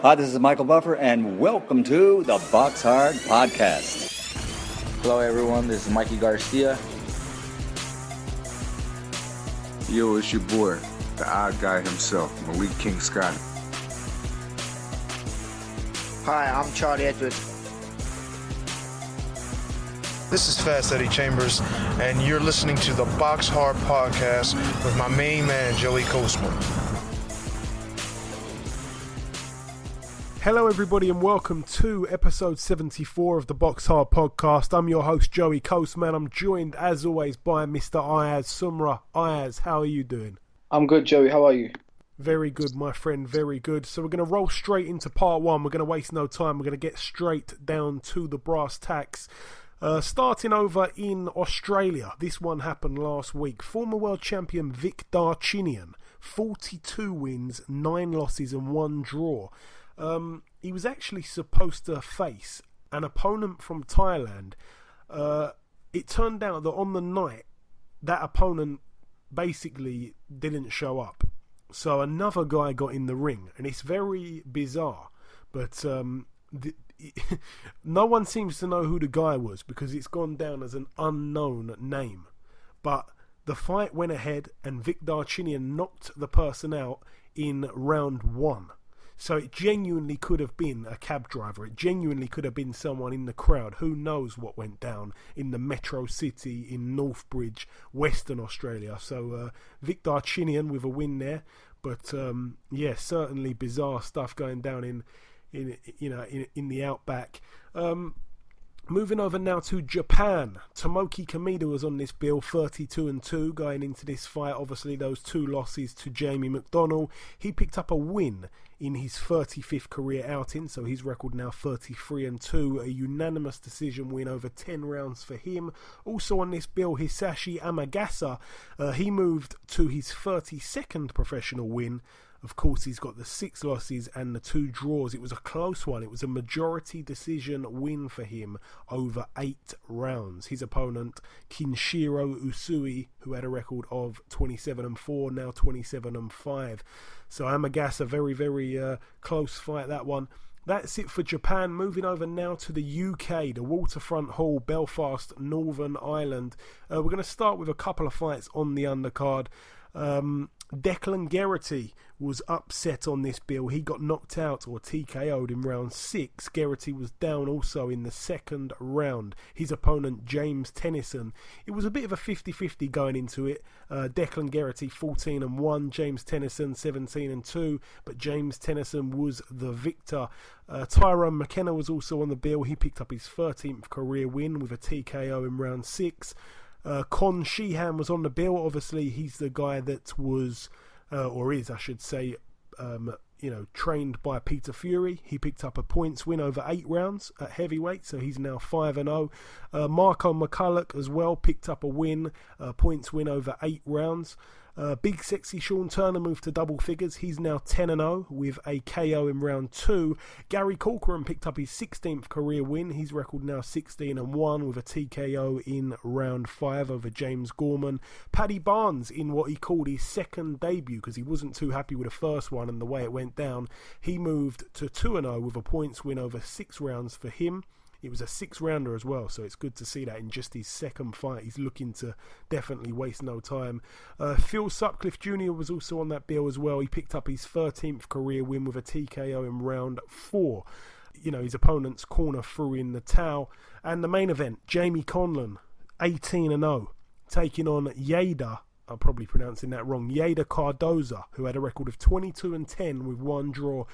Hi, this is Michael Buffer, and welcome to the BoxHard Podcast. Hello, everyone. This is Mikey Garcia. Yo, it's your boy, the odd guy himself, Malik King Scott. Hi, I'm Charlie Edwards. This is Fast Eddie Chambers, and you're listening to the BoxHard Podcast with my main man, Joey Coastman. Hello everybody and welcome to episode 74 of the BoxHard Podcast. I'm your host Joey Coastman. I'm joined as always by Mr. Ayaz Sumra. Ayaz, how are you doing? I'm good, Joey. How are you? Very good, my friend, very good. So we're going to roll straight into part one. We're going to waste no time. We're going to get straight down to the brass tacks. Starting over in Australia, this one happened last week. Former world champion Vic Darchinyan, 42 wins, 9 losses and 1 draw. He was actually supposed to face an opponent from Thailand. It turned out that on the night, that opponent basically didn't show up. So another guy got in the ring, and it's very bizarre. But no one seems to know who the guy was because it's gone down as an unknown name. But the fight went ahead, and Vic Darchinyan knocked the person out in round 1. So it genuinely could have been a cab driver. It genuinely could have been someone in the crowd. Who knows what went down in the metro city in Northbridge, Western Australia. So Vic Darchinyan with a win there. But yeah, certainly bizarre stuff going down in the outback. Moving over now to Japan. Tomoki Kameda was on this bill, 32-2 going into this fight. Obviously, those 2 losses to Jamie McDonnell. He picked up a win in his 35th career outing, so his record now 33-2. A unanimous decision win over 10 rounds for him. Also on this bill, Hisashi Amagasa. He moved to his 32nd professional win. Of course, he's got the 6 losses and the 2 draws. It was a close one. It was a majority decision win for him over 8 rounds. His opponent, Kinshiro Usui, who had a record of 27-4, now 27-5. So Amagasa, very, very close fight, that one. That's it for Japan. Moving over now to the UK, the Waterfront Hall, Belfast, Northern Ireland. We're going to start with a couple of fights on the undercard. Declan Geraghty was upset on this bill. He got knocked out or TKO'd in round 6. Geraghty was down also in the second round. His opponent, James Tennyson. It was a bit of a 50-50 going into it. Declan Geraghty 14-1, James Tennyson 17-2, but James Tennyson was the victor. Tyrone McKenna was also on the bill. He picked up his 13th career win with a TKO in round 6. Con Sheehan was on the bill. Obviously, he's the guy that was, or is, I should say, trained by Peter Fury. He picked up a points win over 8 rounds at heavyweight, so he's now 5-0. Marco McCulloch as well picked up a win, points win over 8 rounds. Big Sexy Sean Turner moved to double figures. He's now 10-0 with a KO in round 2. Gary Corcoran picked up his 16th career win. His record now 16-1 with a TKO in round 5 over James Gorman. Paddy Barnes in what he called his second debut because he wasn't too happy with the first one and the way it went down. He moved to 2-0 with a points win over 6 rounds for him. It was a 6-rounder as well, so it's good to see that in just his second fight. He's looking to definitely waste no time. Phil Sutcliffe Jr. was also on that bill as well. He picked up his 13th career win with a TKO in round 4. His opponent's corner threw in the towel. And the main event, Jamie Conlan, 18-0, taking on Yada. I'm probably pronouncing that wrong. Yada Cardoza, who had a record of 22-10 with 1 draw.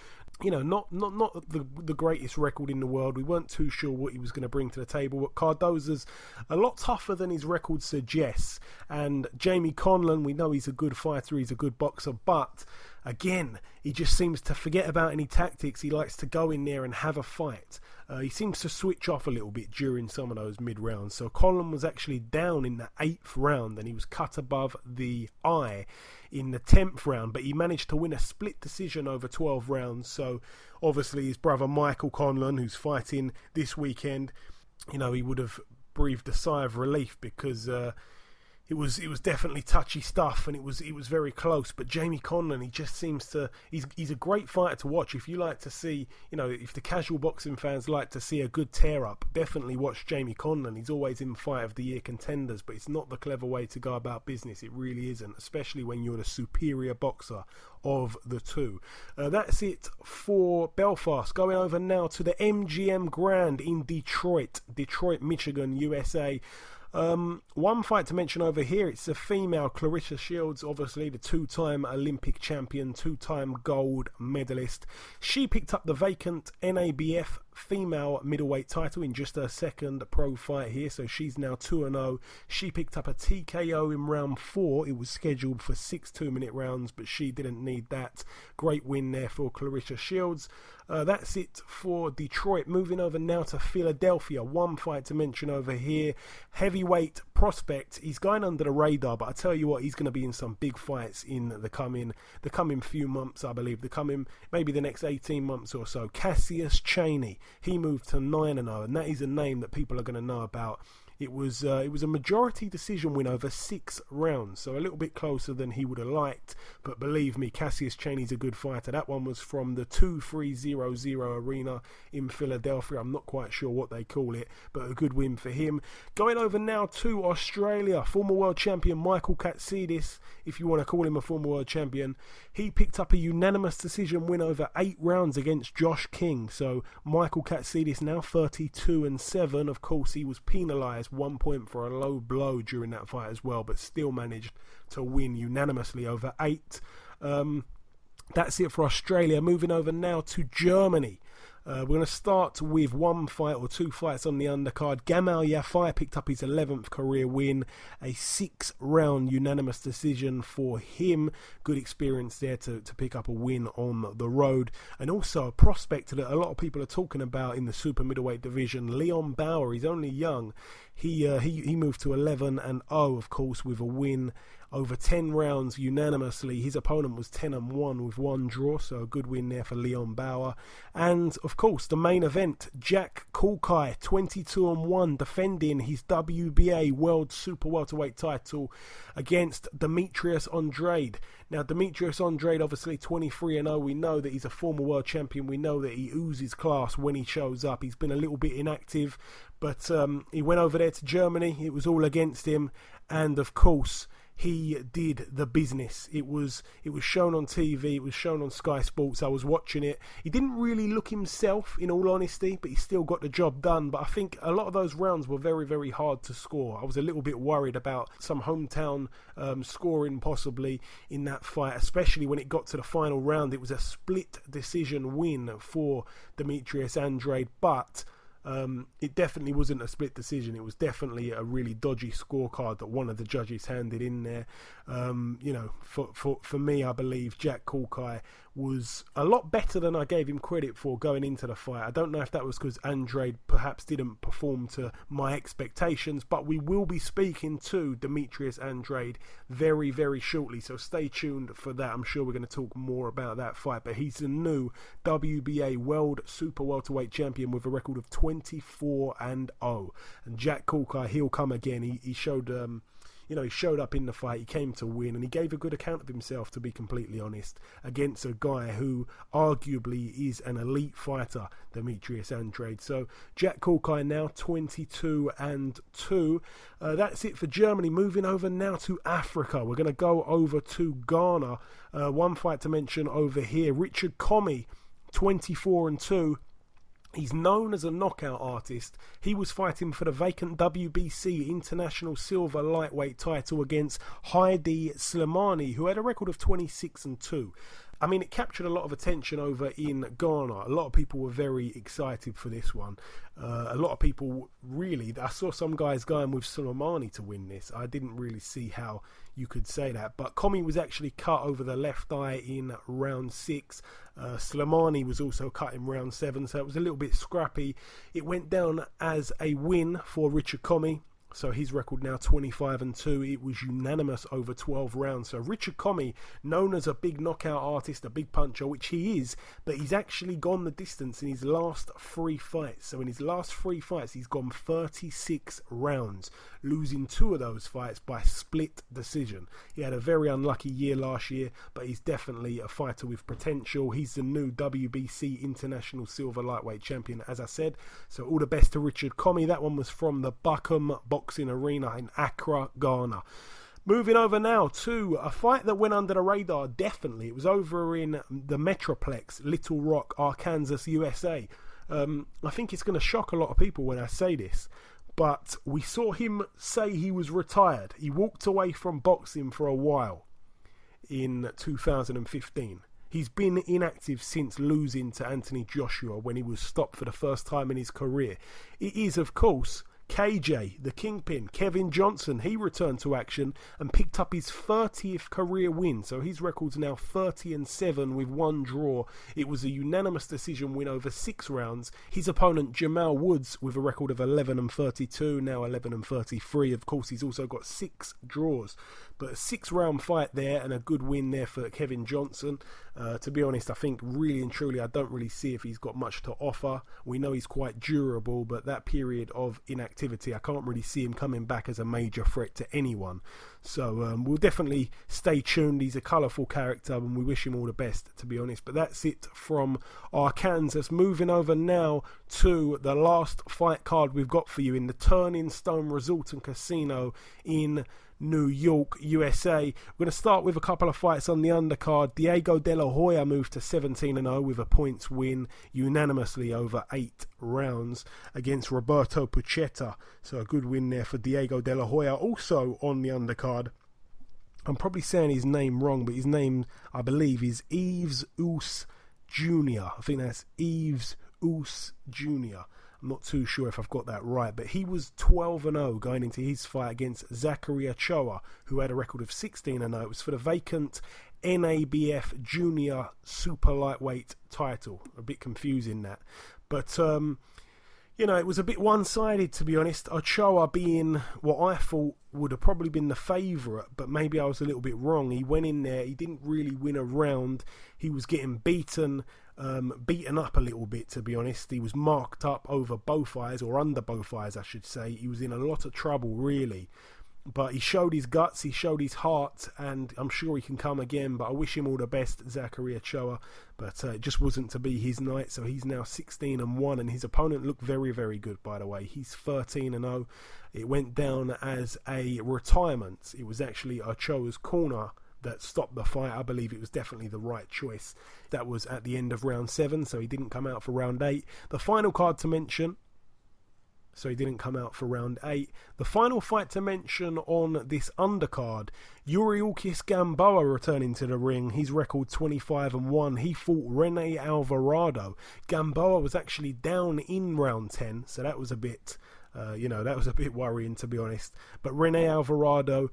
Not the greatest record in the world. We weren't too sure what he was going to bring to the table, but Cardoza's a lot tougher than his record suggests. And Jamie Conlan, we know he's a good fighter, he's a good boxer, but again, he just seems to forget about any tactics. He likes to go in there and have a fight. He seems to switch off a little bit during some of those mid-rounds. So Conlan was actually down in the 8th round and he was cut above the eye in the 10th round, but he managed to win a split decision over 12 rounds. So obviously his brother Michael Conlan, who's fighting this weekend, he would have breathed a sigh of relief because it was definitely touchy stuff, and it was very close. But Jamie Conlan, he just seems to he's a great fighter to watch. If you like to see, if the casual boxing fans like to see a good tear up, definitely watch Jamie Conlan. He's always in Fight of the Year contenders, but it's not the clever way to go about business. It really isn't, especially when you're the superior boxer of the two. That's it for Belfast. Going over now to the MGM Grand in Detroit, Michigan, USA. One fight to mention over here, it's a female, Clarissa Shields, obviously the two-time Olympic champion, two-time gold medalist. She picked up the vacant NABF female middleweight title in just her second pro fight here, so she's now 2-0. She picked up a TKO in round 4. It was scheduled for 6 2-minute rounds, but she didn't need that. Great win there for Clarissa Shields. That's it for Detroit. Moving over now to Philadelphia. One fight to mention over here. Heavyweight prospect. He's going under the radar, but I tell you what, he's going to be in some big fights in the coming few months, I believe. Maybe the next 18 months or so. Cassius Chaney. He moved to 9-0, and that is a name that people are going to know about. It was a majority decision win over 6 rounds, so a little bit closer than he would have liked. But believe me, Cassius Chaney's a good fighter. That one was from the 2300 Arena in Philadelphia. I'm not quite sure what they call it, but a good win for him. Going over now to Australia, former world champion Michael Katsidis, if you want to call him a former world champion. He picked up a unanimous decision win over 8 rounds against Josh King. So Michael Katsidis now 32-7. Of course, he was penalised 1 point for a low blow during that fight as well, but still managed to win unanimously over 8. That's it for Australia. Moving over now to Germany. We're going to start with one fight or 2 fights on the undercard. Gamal Yafai picked up his 11th career win, a 6-round unanimous decision for him. Good experience there to pick up a win on the road. And also a prospect that a lot of people are talking about in the super middleweight division, Leon Bauer. He's only young. He moved to 11-0, of course, with a win over 10 rounds unanimously. His opponent was 10-1 with 1 draw, so a good win there for Leon Bauer. And of course, the main event, Jack Culcay, 22-1, defending his WBA World Super Welterweight title against Demetrius Andrade. Now, Demetrius Andrade, obviously 23-0. We know that he's a former world champion. We know that he oozes class when he shows up. He's been a little bit inactive, but he went over there to Germany. It was all against him, and of course, he did the business. It was shown on TV. It was shown on Sky Sports. I was watching it. He didn't really look himself, in all honesty, but he still got the job done. But I think a lot of those rounds were very, very hard to score. I was a little bit worried about some hometown scoring possibly in that fight, especially when it got to the final round. It was a split decision win for Demetrius Andrade, but it definitely wasn't a split decision. It was definitely a really dodgy scorecard that one of the judges handed in there. For me, I believe Jack Culcay was a lot better than I gave him credit for going into the fight. I don't know if that was because Andrade perhaps didn't perform to my expectations, but we will be speaking to Demetrius Andrade very, very shortly, so stay tuned for that. I'm sure we're going to talk more about that fight, but he's the new WBA World Super Welterweight Champion with a record of 24-0. And Jack Culcay, he'll come again. He showed he showed up in the fight. He came to win, and he gave a good account of himself, to be completely honest, against a guy who arguably is an elite fighter, Demetrius Andrade. So Jack Culcay now 22-2. That's it for Germany. Moving over now to Africa. We're going to go over to Ghana. One fight to mention over here, Richard Commey, 24-2. He's known as a knockout artist. He was fighting for the vacant WBC International Silver Lightweight title against Heidi Slimani, who had a record of 26-2. I mean, it captured a lot of attention over in Ghana. A lot of people were very excited for this one. A lot of people really, I saw some guys going with Soleimani to win this. I didn't really see how you could say that. But Commey was actually cut over the left eye in round 6. Soleimani was also cut in round 7, so it was a little bit scrappy. It went down as a win for Richard Commey, So his record now 25-2. It was unanimous over 12 rounds. So Richard Commey, known as a big knockout artist, a big puncher, which he is, but he's actually gone the distance in his last 3 fights. So in his last 3 fights, he's gone 36 rounds, losing 2 of those fights by split decision. He had a very unlucky year last year, but he's definitely a fighter with potential. He's the new WBC International Silver Lightweight Champion, as I said. So all the best to Richard Commey. That one was from the Buckham Boxing Arena in Accra, Ghana. Moving over now to a fight that went under the radar, definitely. It was over in the Metroplex, Little Rock, Arkansas, USA. I think it's going to shock a lot of people when I say this, but we saw him say he was retired. He walked away from boxing for a while in 2015. He's been inactive since losing to Anthony Joshua when he was stopped for the first time in his career. It is, of course, KJ, the Kingpin, Kevin Johnson. He returned to action and picked up his 30th career win. So his record's now 30-7 with 1 draw. It was a unanimous decision win over 6 rounds. His opponent, Jamal Woods, with a record of 11-32, now 11-33. Of course, he's also got 6 draws. But a 6-round fight there and a good win there for Kevin Johnson. To be honest, I think really and truly I don't really see if he's got much to offer. We know he's quite durable, but that period of inactivity, I can't really see him coming back as a major threat to anyone. So we'll definitely stay tuned. He's a colourful character and we wish him all the best, to be honest. But that's it from Arkansas. Moving over now to the last fight card we've got for you in the Turning Stone Resort and Casino in New York, USA. We're going to start with a couple of fights on the undercard. Diego De La Hoya moved to 17-0 with a points win unanimously over 8 rounds against Roberto Puchetta. So a good win there for Diego De La Hoya. Also on the undercard, I'm probably saying his name wrong, but his name, I believe, is Yves Oos Jr. I think that's Yves Oos Jr. I'm not too sure if I've got that right, but he was 12-0 going into his fight against Zachary Ochoa, who had a record of 16-0. It was for the vacant NABF Junior Super Lightweight title. A bit confusing that. But, it was a bit one-sided, to be honest. Ochoa being what I thought would have probably been the favourite, but maybe I was a little bit wrong. He went in there, he didn't really win a round. He was getting beaten up a little bit, to be honest. He was marked up over both eyes, or under both eyes, I should say. He was in a lot of trouble, really. But he showed his guts, he showed his heart, and I'm sure he can come again. But I wish him all the best, Zachary Ochoa. But it just wasn't to be his night, so he's now 16-1, and his opponent looked very, very good, by the way. He's 13-0. It went down as a retirement. It was actually Ochoa's corner that stopped the fight. I believe it was definitely the right choice. That was at the end of round 7, so he didn't come out for round 8. The final card to mention, so he didn't come out for round 8. The final fight to mention on this undercard, Yuriorkis Gamboa returning to the ring. His record 25-1. He fought Rene Alvarado. Gamboa was actually down in round 10, so that was a bit, that was a bit worrying, to be honest. But Rene Alvarado,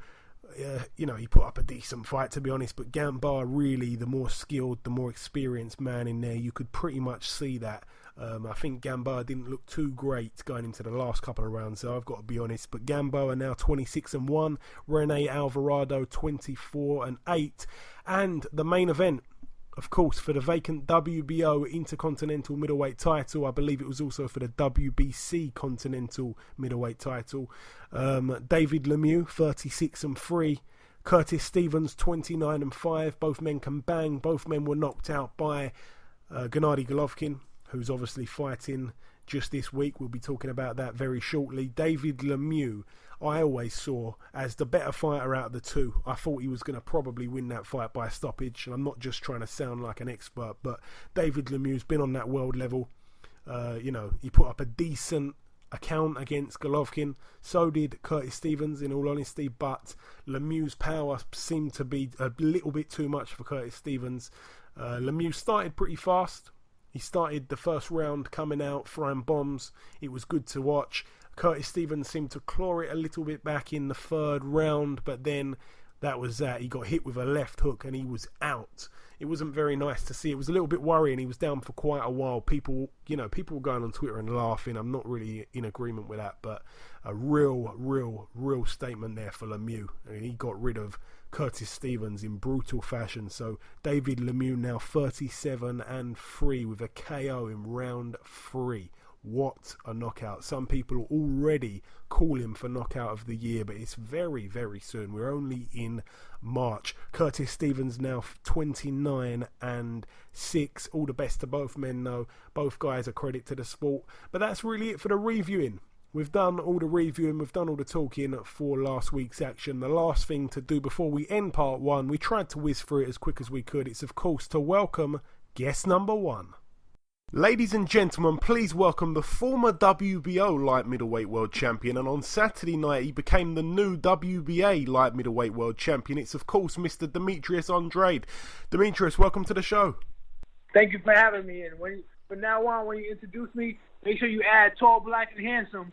he put up a decent fight, to be honest, but Gamboa really the more skilled, the more experienced man in there. You could pretty much see that. I think Gamboa didn't look too great going into the last couple of rounds, so I've got to be honest. But Gamboa now 26-1, Rene Alvarado 24-8, and the main event, of course, for the vacant WBO Intercontinental Middleweight title. I believe it was also for the WBC Continental Middleweight title. David Lemieux 36-3, Curtis Stevens 29-5. Both men can bang. Both men were knocked out by Gennady Golovkin, who's obviously fighting just this week. We'll be talking about that very shortly. David Lemieux, I always saw as the better fighter out of the two. I thought he was going to probably win that fight by stoppage. And I'm not just trying to sound like an expert, but David Lemieux's been on that world level. He put up a decent account against Golovkin. So did Curtis Stevens, in all honesty. But Lemieux's power seemed to be a little bit too much for Curtis Stevens. Lemieux started pretty fast. He started the first round coming out, throwing bombs. It was good to watch. Curtis Stevens seemed to claw it a little bit back in the third round, but then That was that. He got hit with a left hook and he was out. It wasn't very nice to see. It was a little bit worrying. He was down for quite a while. People were going on Twitter and laughing. I'm not really in agreement with that, but a real statement there for Lemieux. I mean, he got rid of Curtis Stevens in brutal fashion. So David Lemieux now 37-3 with a KO in round 3. What a knockout. Some people already call him for knockout of the year, but it's very, very soon. We're only in March. Curtis Stevens now 29-6. All the best to both men, though. Both guys are credit to the sport. But that's really it for the reviewing. We've done all the reviewing, we've done all the talking for last week's action. The last thing to do before we end part 1, we tried to whiz through it as quick as we could. It's, of course, to welcome guest number 1. Ladies and gentlemen, please welcome the former WBO light middleweight world champion, and on Saturday night he became the new WBA light middleweight world champion. It's of course Mr. Demetrius Andrade. Demetrius, welcome to the show. Thank you for having me, and from now on, when you introduce me, make sure you add tall, black, and handsome.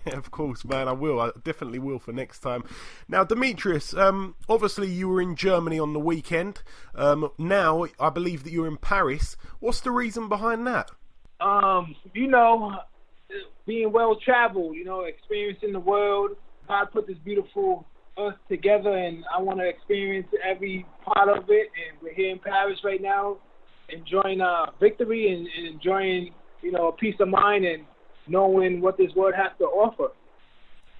Of course, man, I will. I definitely will for next time. Now, Demetrius, obviously you were in Germany on the weekend. Now, I believe that you're in Paris. What's the reason behind that? Being well-traveled, experiencing the world. God put this beautiful earth together, and I want to experience every part of it. And we're here in Paris right now, enjoying victory and enjoying, peace of mind and knowing what this world has to offer.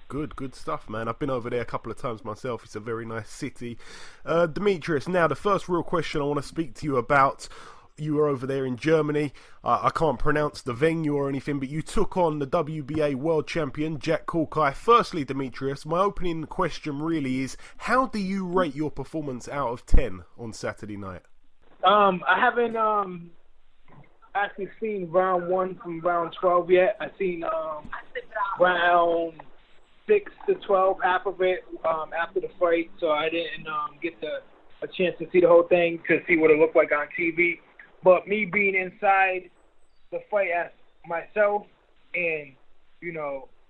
Good stuff, man. I've been over there a couple of times myself. It's a very nice city. Demetrius, now the first real question I want to speak to you about, you were over there in Germany. I can't pronounce the venue or anything, but you took on the WBA world champion, Jack Culcay. Firstly, Demetrius, my opening question really is, how do you rate your performance out of 10 on Saturday night? I haven't actually seen round 1 from round 12 yet. I've seen round 6 to 12, half of it after the fight, so I didn't get a chance to see the whole thing to see what it looked like on TV. But me being inside the fight as myself, and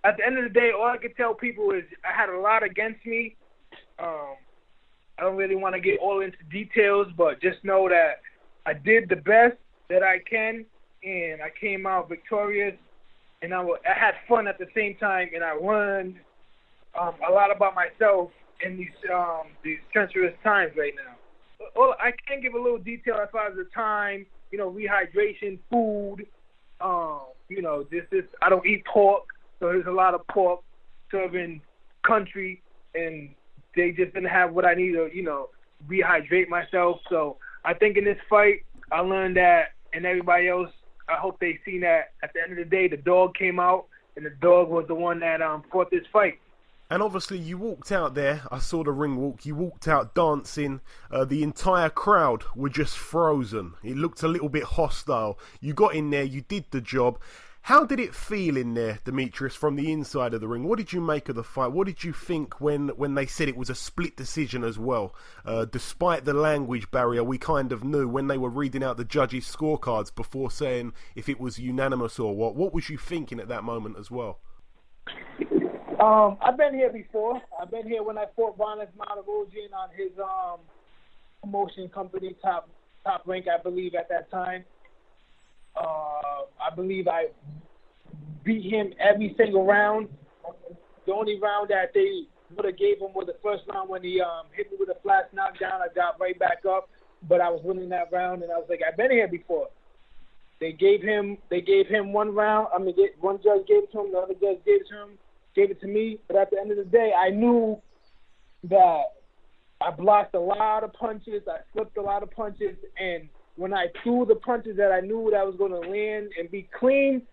at the end of the day, all I can tell people is I had a lot against me. I don't really want to get all into details, but just know that I did the best that I can, and I came out victorious, and I had fun at the same time, and I learned a lot about myself in these treacherous times right now. Well, I can give a little detail as far as the time, rehydration, food. I don't eat pork, so there's a lot of pork serving country, and they just didn't have what I need to, rehydrate myself. So I think in this fight, I learned that, and everybody else, I hope they seen that at the end of the day, the dog came out, and the dog was the one that fought this fight. And obviously you walked out there, I saw the ring walk, you walked out dancing, the entire crowd were just frozen. It looked a little bit hostile. You got in there, you did the job. How did it feel in there, Demetrius, from the inside of the ring? What did you make of the fight? What did you think when they said it was a split decision as well? Despite the language barrier, we kind of knew when they were reading out the judges' scorecards before saying if it was unanimous or what. What was you thinking at that moment as well? I've been here before. I've been here when I fought Vanes Martirosyan on his promotion company, top rank, I believe, at that time. I believe I beat him every single round. The only round that they would have gave him was the first round when he hit me with a flash knockdown. I got right back up, but I was winning that round, and I was like, I've been here before. They gave him one round. I mean, one judge gave it to him, the other judge gave it to me. But at the end of the day, I knew that I blocked a lot of punches. I slipped a lot of punches, and when I threw the punches that I knew that was going to land and be clean,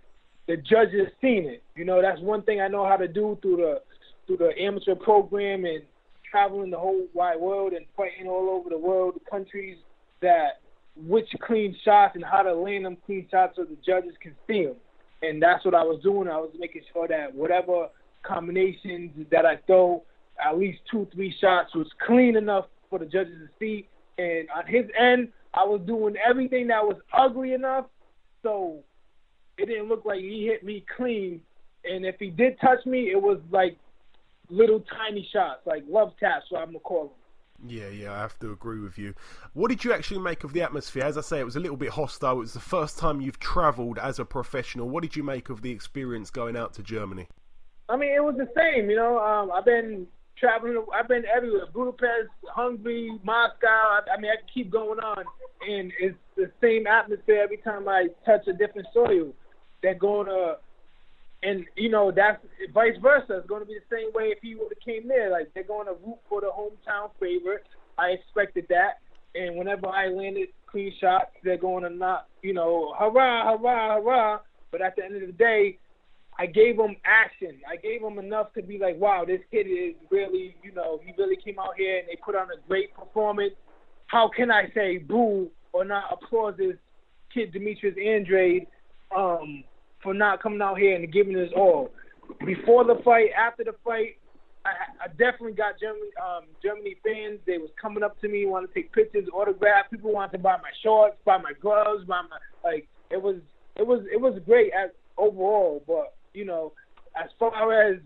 the judges seen it. That's one thing I know how to do through the amateur program and traveling the whole wide world and fighting all over the world, the countries, that which clean shots and how to land them clean shots so the judges can see them. And that's what I was doing. I was making sure that whatever combinations that I throw, at least 2-3 shots was clean enough for the judges to see. And on his end, I was doing everything that was ugly enough, so it didn't look like he hit me clean. And if he did touch me, it was like little tiny shots, like love taps, what I'm gonna call them. Yeah, I have to agree with you. What did you actually make of the atmosphere? As I say, it was a little bit hostile. It was the first time you've travelled as a professional. What did you make of the experience going out to Germany? I mean, it was the same, you know. I've been traveling. I've been everywhere: Budapest, Hungary, Moscow. I mean, I can keep going on, and it's the same atmosphere every time I touch a different soil. They're going to, and you know, that's vice versa. It's going to be the same way if he would have came there. Like, they're going to root for the hometown favorite. I expected that, and whenever I landed clean shots, they're going to not, you know, hurrah, hurrah, hurrah. But at the end of the day, I gave him action. I gave him enough to be like, wow, this kid is really, you know, he really came out here and they put on a great performance. How can I say boo or not applaud this kid, Demetrius Andrade, for not coming out here and giving his all? Before the fight, after the fight, I definitely got Germany fans. They was coming up to me, wanted to take pictures, autographs. People wanted to buy my shorts, buy my gloves, buy my, like, it was great overall, but you know, as far as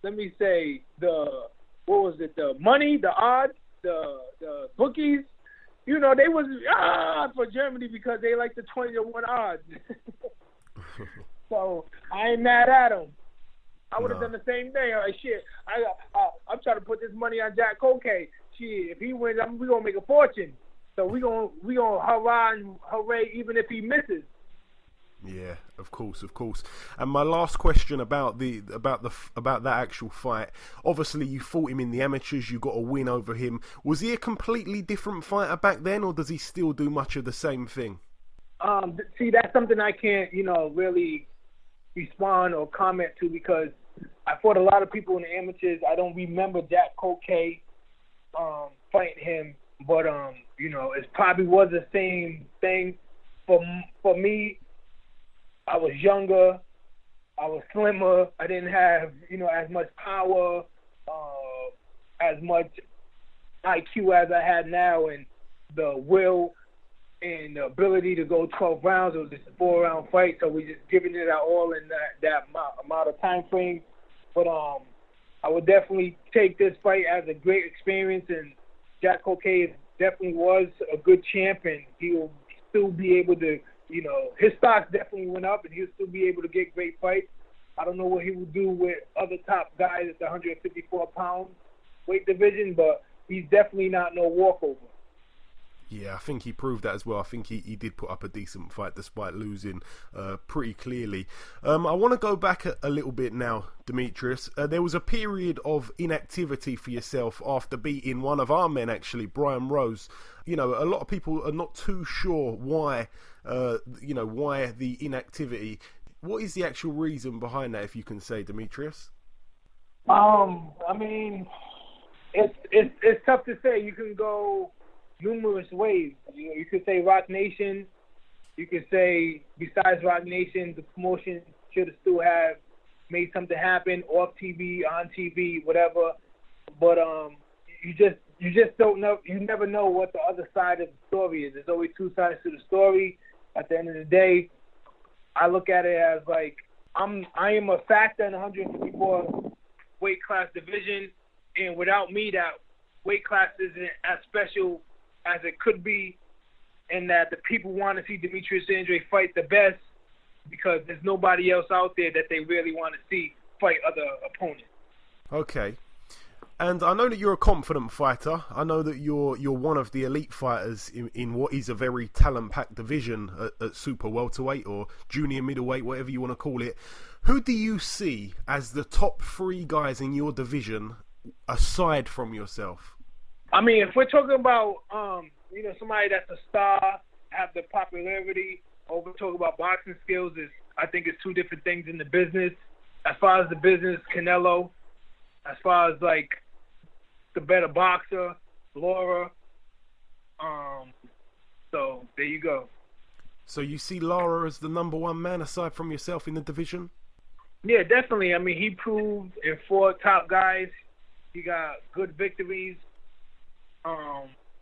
let me say the money, the odds, the bookies, you know, they was for Germany because they like the 20-1 odds. So I ain't mad at them. I would have done the same thing. Like, shit, I'm trying to put this money on Jack Culcay. Shit, if he wins, we gonna make a fortune. So we gonna hurrah and hooray even if he misses. Yeah, of course. And my last question about that actual fight. Obviously, you fought him in the amateurs. You got a win over him. Was he a completely different fighter back then, or does he still do much of the same thing? See, that's something I can't, you know, really respond or comment to because I fought a lot of people in the amateurs. I don't remember Jack Culcay fighting him, but you know, it probably was the same thing for me. I was younger, I was slimmer, I didn't have, you know, as much power, as much IQ as I had now, and the will and the ability to go 12 rounds. It was just a 4-round fight, so we just giving it our all in that amount of time frame. But I would definitely take this fight as a great experience, and Jack Culcay definitely was a good champ, and he will still be able to, you know, his stocks definitely went up, and he'll still be able to get great fights. I don't know what he will do with other top guys at the 154-pound weight division, but he's definitely not no walkover. Yeah, I think he proved that as well. I think he did put up a decent fight despite losing pretty clearly. I want to go back a little bit now, Demetrius. There was a period of inactivity for yourself after beating one of our men, actually, Brian Rose. You know, a lot of people are not too sure why the inactivity. What is the actual reason behind that, if you can say, Demetrius? I mean, it's tough to say. You can go numerous ways. You know, you could say Rock Nation. You could say, besides Rock Nation, the promotion should have still have made something happen off TV, on TV, whatever. But you just don't know. You never know what the other side of the story is. There's always two sides to the story. At the end of the day, I look at it as like I am a factor in the 154 weight class division, and without me, that weight class isn't as special as it could be, and that the people want to see Demetrius Andrade fight the best because there's nobody else out there that they really want to see fight other opponents. Okay. And I know that you're a confident fighter. I know that you're one of the elite fighters in what is a very talent-packed division at super welterweight or junior middleweight, whatever you want to call it. Who do you see as the top 3 guys in your division aside from yourself? I mean, if we're talking about somebody that's a star, have the popularity, or we're talking about boxing skills, I think it's two different things in the business. As far as the business, Canelo. As far as like the better boxer, Laura. So there you go. So you see Lara as the number 1 man aside from yourself in the division? Yeah, definitely. I mean, he proved in 4 top guys. He got good victories.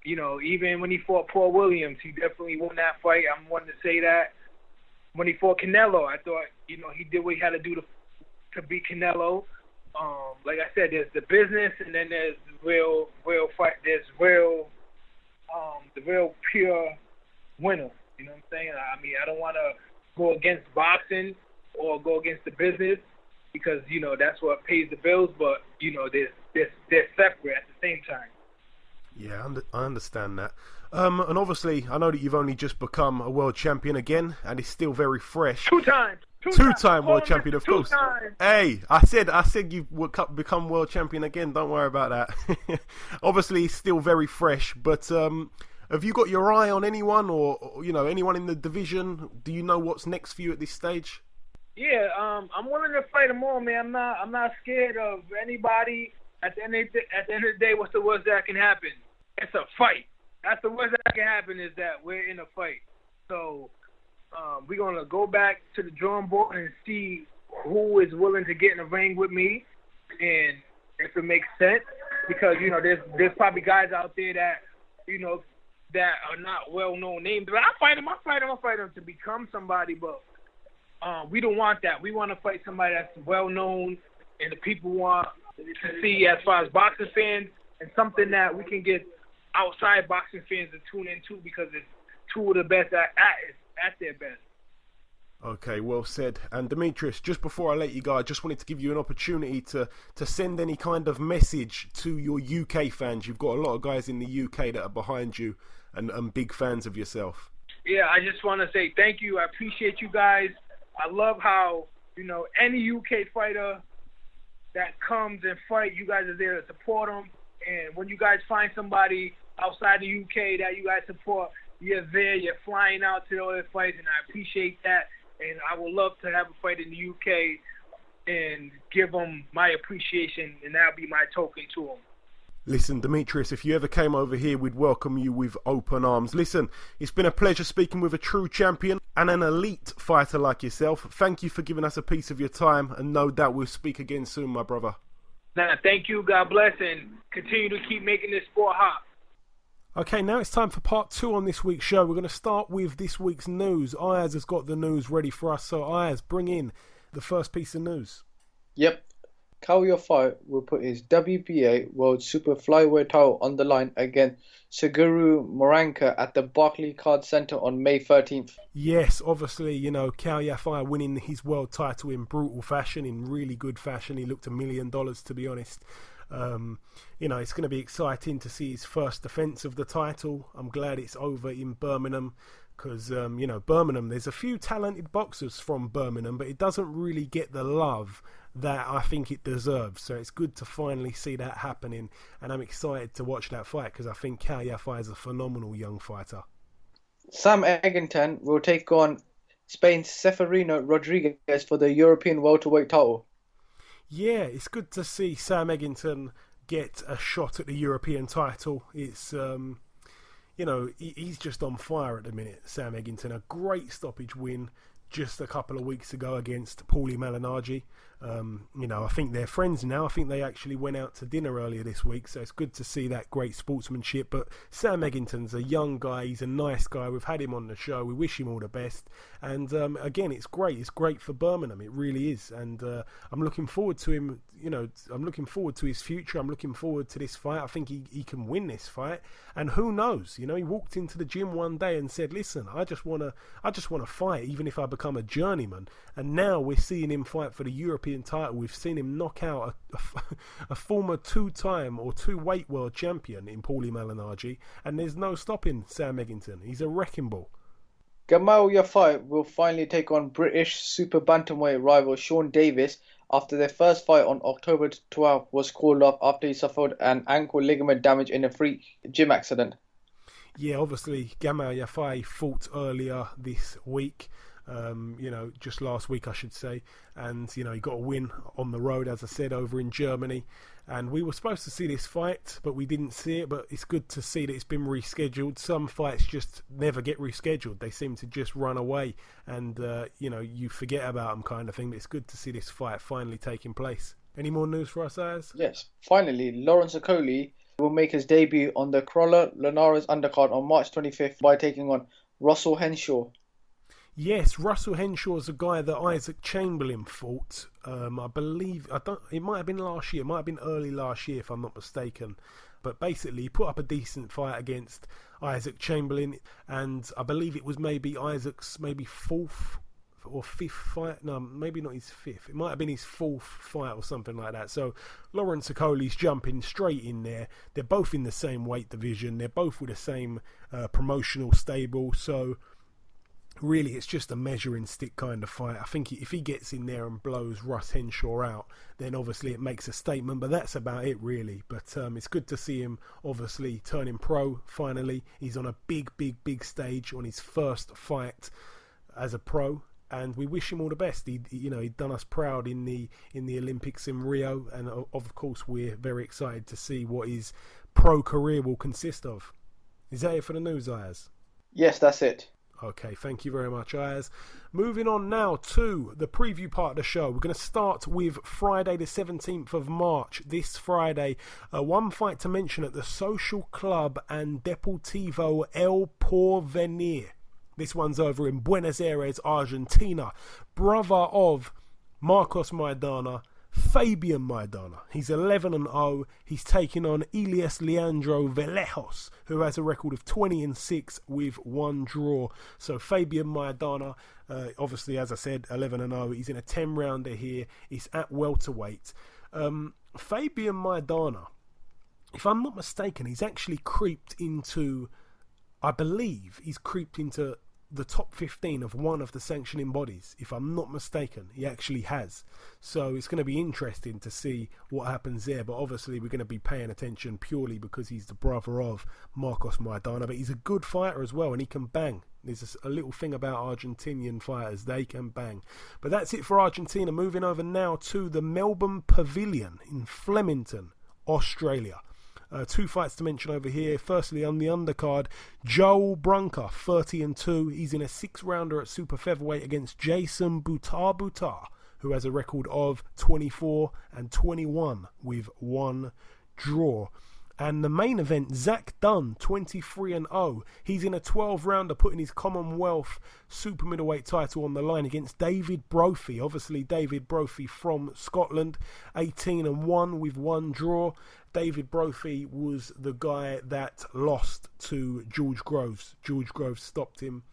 You know, even when he fought Paul Williams, he definitely won that fight. I'm one to say that. When he fought Canelo, I thought, you know, he did what he had to do to beat Canelo. like I said, there's the business, and then there's real fight. There's real, the real pure winner. You know what I'm saying? I mean, I don't want to go against boxing or go against the business because, you know, that's what pays the bills. But, you know, they're separate at the same time. Yeah, I understand that. And obviously, I know that you've only just become a world champion again, and it's still very fresh. Two-time world champion, of course. Hey, I said you would become world champion again. Don't worry about that. Obviously, it's still very fresh. But have you got your eye on anyone, or you know, anyone in the division? Do you know what's next for you at this stage? Yeah, I'm willing to fight them all, man. I'm not scared of anybody. At the end of the day, what's the worst that can happen? It's a fight. That's the worst that can happen, is that we're in a fight. So we're going to go back to the drawing board and see who is willing to get in the ring with me and if it makes sense. Because, you know, there's probably guys out there that, you know, that are not well-known names. But I fight them to become somebody. But we don't want that. We want to fight somebody that's well-known and the people want to see as far as boxing fans, and something that we can get outside boxing fans to tune into, because it's two of the best at their best. Okay, well said. And Demetrius, just before I let you go, I just wanted to give you an opportunity to send any kind of message to your UK fans. You've got a lot of guys in the UK that are behind you and big fans of yourself. Yeah, I just want to say thank you. I appreciate you guys. I love how, you know, any UK fighter that comes and fight, you guys are there to support them. And when you guys find somebody outside the UK that you guys support, you're there, you're flying out to all the fights, and I appreciate that. And I would love to have a fight in the UK and give them my appreciation, and that'll be my token to them. Listen, Demetrius, if you ever came over here, we'd welcome you with open arms. Listen, it's been a pleasure speaking with a true champion and an elite fighter like yourself. Thank you for giving us a piece of your time, and no doubt we'll speak again soon, my brother. Nah, thank you, God bless, and continue to keep making this sport hot. Okay, now it's time for part 2 on this week's show. We're going to start with this week's news. Ayaz has got the news ready for us, so Ayaz, bring in the first piece of news. Yep. Caio Fight will put his WBA World Super Flyweight title on the line against Suguru Moranka at the Barclaycard Centre on May 13th. Yes, obviously, you know, Caio Fight winning his world title in brutal fashion, in really good fashion. He looked $1 million, to be honest. You know, it's going to be exciting to see his first defence of the title. I'm glad it's over in Birmingham because, you know, Birmingham, there's a few talented boxers from Birmingham, but it doesn't really get the love that I think it deserves. So it's good to finally see that happening, and I'm excited to watch that fight because I think Caio Fight is a phenomenal young fighter. Sam Eggington will take on Spain's Seferino Rodriguez for the European welterweight title. Yeah, it's good to see Sam Eggington get a shot at the European title. It's, you know, he's just on fire at the minute, Sam Eggington. A great stoppage win just a couple of weeks ago against Paulie Malignaggi. You know, I think they're friends now. I think they actually went out to dinner earlier this week, so it's good to see that great sportsmanship. But Sam Eggington's a young guy. He's a nice guy. We've had him on the show. We wish him all the best. And again, it's great. It's great for Birmingham. It really is. And I'm looking forward to him. You know, I'm looking forward to his future. I'm looking forward to this fight. I think he can win this fight. And who knows? You know, he walked into the gym one day and said, "Listen, I just want to fight, even if I become a journeyman." And now we're seeing him fight for the European title. We've seen him knock out a former two-time or two-weight world champion in Paulie Malignaggi, and there's no stopping Sam Eggington. He's a wrecking ball. Gamal Yafai will finally take on British super bantamweight rival Sean Davis after their first fight on October 12th was called off after he suffered an ankle ligament damage in a freak gym accident. Yeah, obviously Gamal Yafai fought earlier this week. You know, just last week I should say, and you know, he got a win on the road, as I said, over in Germany, and we were supposed to see this fight but we didn't see it. But it's good to see that it's been rescheduled. Some fights just never get rescheduled. They seem to just run away, and you know, you forget about them, kind of thing. But it's good to see this fight finally taking place. Any more news for us, Ayaz? Yes, finally Lawrence Okolie will make his debut on the Crawler Linares undercard on March 25th by taking on Russell Henshaw. Yes, Russell Henshaw's a guy that Isaac Chamberlain fought. I believe it might have been last year. It might have been early last year, if I'm not mistaken. But basically, he put up a decent fight against Isaac Chamberlain, and I believe it was maybe Isaac's fourth or fifth fight. No, maybe not his fifth. It might have been his fourth fight or something like that. So Lawrence Okolie's jumping straight in there. They're both in the same weight division. They're both with the same promotional stable. So really, it's just a measuring stick kind of fight. I think if he gets in there and blows Russ Henshaw out, then obviously it makes a statement, but that's about it really. But it's good to see him obviously turning pro finally. He's on a big stage on his first fight as a pro, and we wish him all the best. He'd done us proud in the Olympics in Rio, and of course we're very excited to see what his pro career will consist of. Is that it for the news, Ayaz? Yes, that's it. Okay, thank you very much, Ayaz. Moving on now to the preview part of the show. We're going to start with Friday the 17th of March, this Friday. One fight to mention at the Social Club and Deportivo El Porvenir. This one's over in Buenos Aires, Argentina. Brother of Marcos Maidana, Fabian Maidana. He's 11-0. He's taking on Elias Leandro Vallejos, who has a record of 20-6 with one draw. So Fabian Maidana, obviously, as I said, 11-0. He's in a 10-rounder here. He's at welterweight. Fabian Maidana, if I'm not mistaken, he's actually creeped into, I believe he's creeped into the top 15 of one of the sanctioning bodies. If I'm not mistaken, he actually has. So it's going to be interesting to see what happens there. But obviously we're going to be paying attention purely because he's the brother of Marcos Maidana. But he's a good fighter as well, and he can bang. There's a little thing about Argentinian fighters, they can bang. But that's it for Argentina. Moving over now to the Melbourne Pavilion in Flemington, Australia. Two fights to mention over here. Firstly, on the undercard, Joel Brunker, 30-2. He's in a 6-rounder at super featherweight against Jason Butar, who has a record of 24-21 with one draw. And the main event, Zach Dunn, 23-0. He's in a 12-rounder, putting his Commonwealth super middleweight title on the line against David Brophy. Obviously, David Brophy from Scotland, 18-1 with one draw. David Brophy was the guy that lost to George Groves. George Groves stopped him.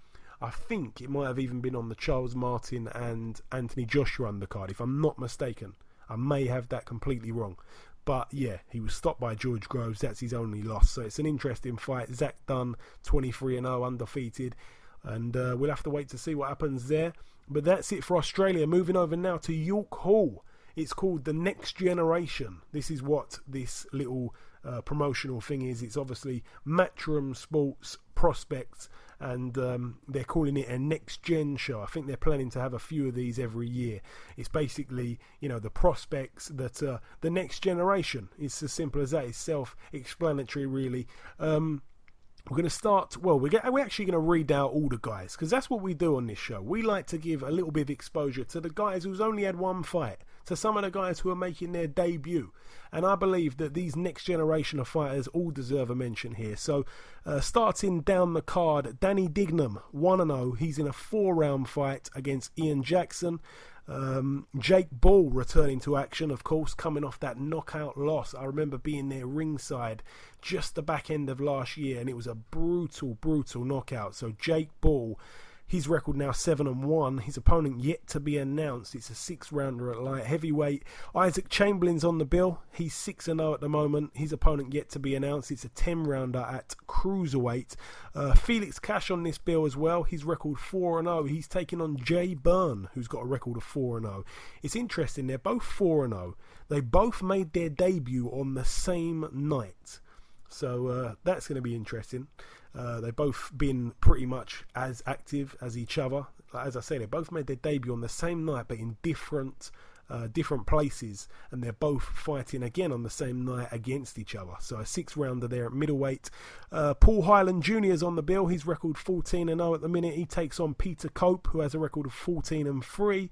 I think it might have even been on the Charles Martin and Anthony Joshua undercard, if I'm not mistaken. I may have that completely wrong. But yeah, he was stopped by George Groves. That's his only loss. So it's an interesting fight. Zach Dunn, 23-0, undefeated. And we'll have to wait to see what happens there. But that's it for Australia. Moving over now to York Hall. It's called The Next Generation. This is what this little promotional thing is. It's obviously Matchroom Sports Prospects, and they're calling it a Next Gen show. I think they're planning to have a few of these every year. It's basically, the prospects that the next generation. It's as simple as that. It's self-explanatory, really. We're going to start, we're actually going to read out all the guys, because that's what we do on this show. We like to give a little bit of exposure to the guys who's only had one fight, to some of the guys who are making their debut. And I believe that these next generation of fighters all deserve a mention here. So starting down the card, Danny Dignam, 1-0. He's in a 4-round fight against Ian Jackson. Jake Ball returning to action, of course, coming off that knockout loss. I remember being there ringside just the back end of last year, and it was a brutal knockout. So Jake Ball, his record now 7-1. His opponent yet to be announced. It's a 6-rounder at light heavyweight. Isaac Chamberlain's on the bill. He's 6-0 at the moment. His opponent yet to be announced. It's a 10-rounder at cruiserweight. Felix Cash on this bill as well. His record 4-0. He's taking on Jay Byrne, who's got a record of 4-0. It's interesting. They're both 4-0. They both made their debut on the same night. So that's going to be interesting. They've both been pretty much as active as each other. As I say, they both made their debut on the same night, but in different different places, and they're both fighting again on the same night against each other. So a 6-rounder there at middleweight. Paul Hyland Jr. is on the bill. His record 14-0 at the minute. He takes on Peter Cope, who has a record of 14-3.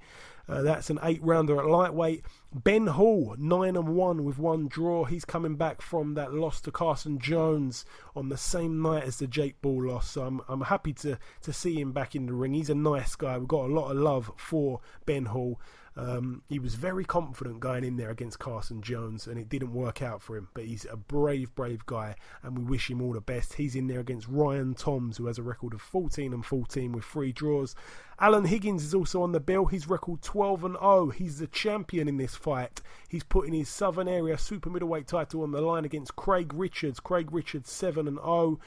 That's an 8-rounder at lightweight. Ben Hall, 9-1 with 1 draw. He's coming back from that loss to Carson Jones on the same night as the Jake Paul loss. So I'm happy to see him back in the ring. He's a nice guy. We've got a lot of love for Ben Hall. He was very confident going in there against Carson Jones, and it didn't work out for him. But he's a brave guy, and we wish him all the best. He's in there against Ryan Toms, who has a record of 14-14 with 3 draws. Alan Higgins is also on the bill. His record 12-0. He's the champion in this fight. He's putting his Southern Area super middleweight title on the line against Craig Richards. Craig Richards 7-0.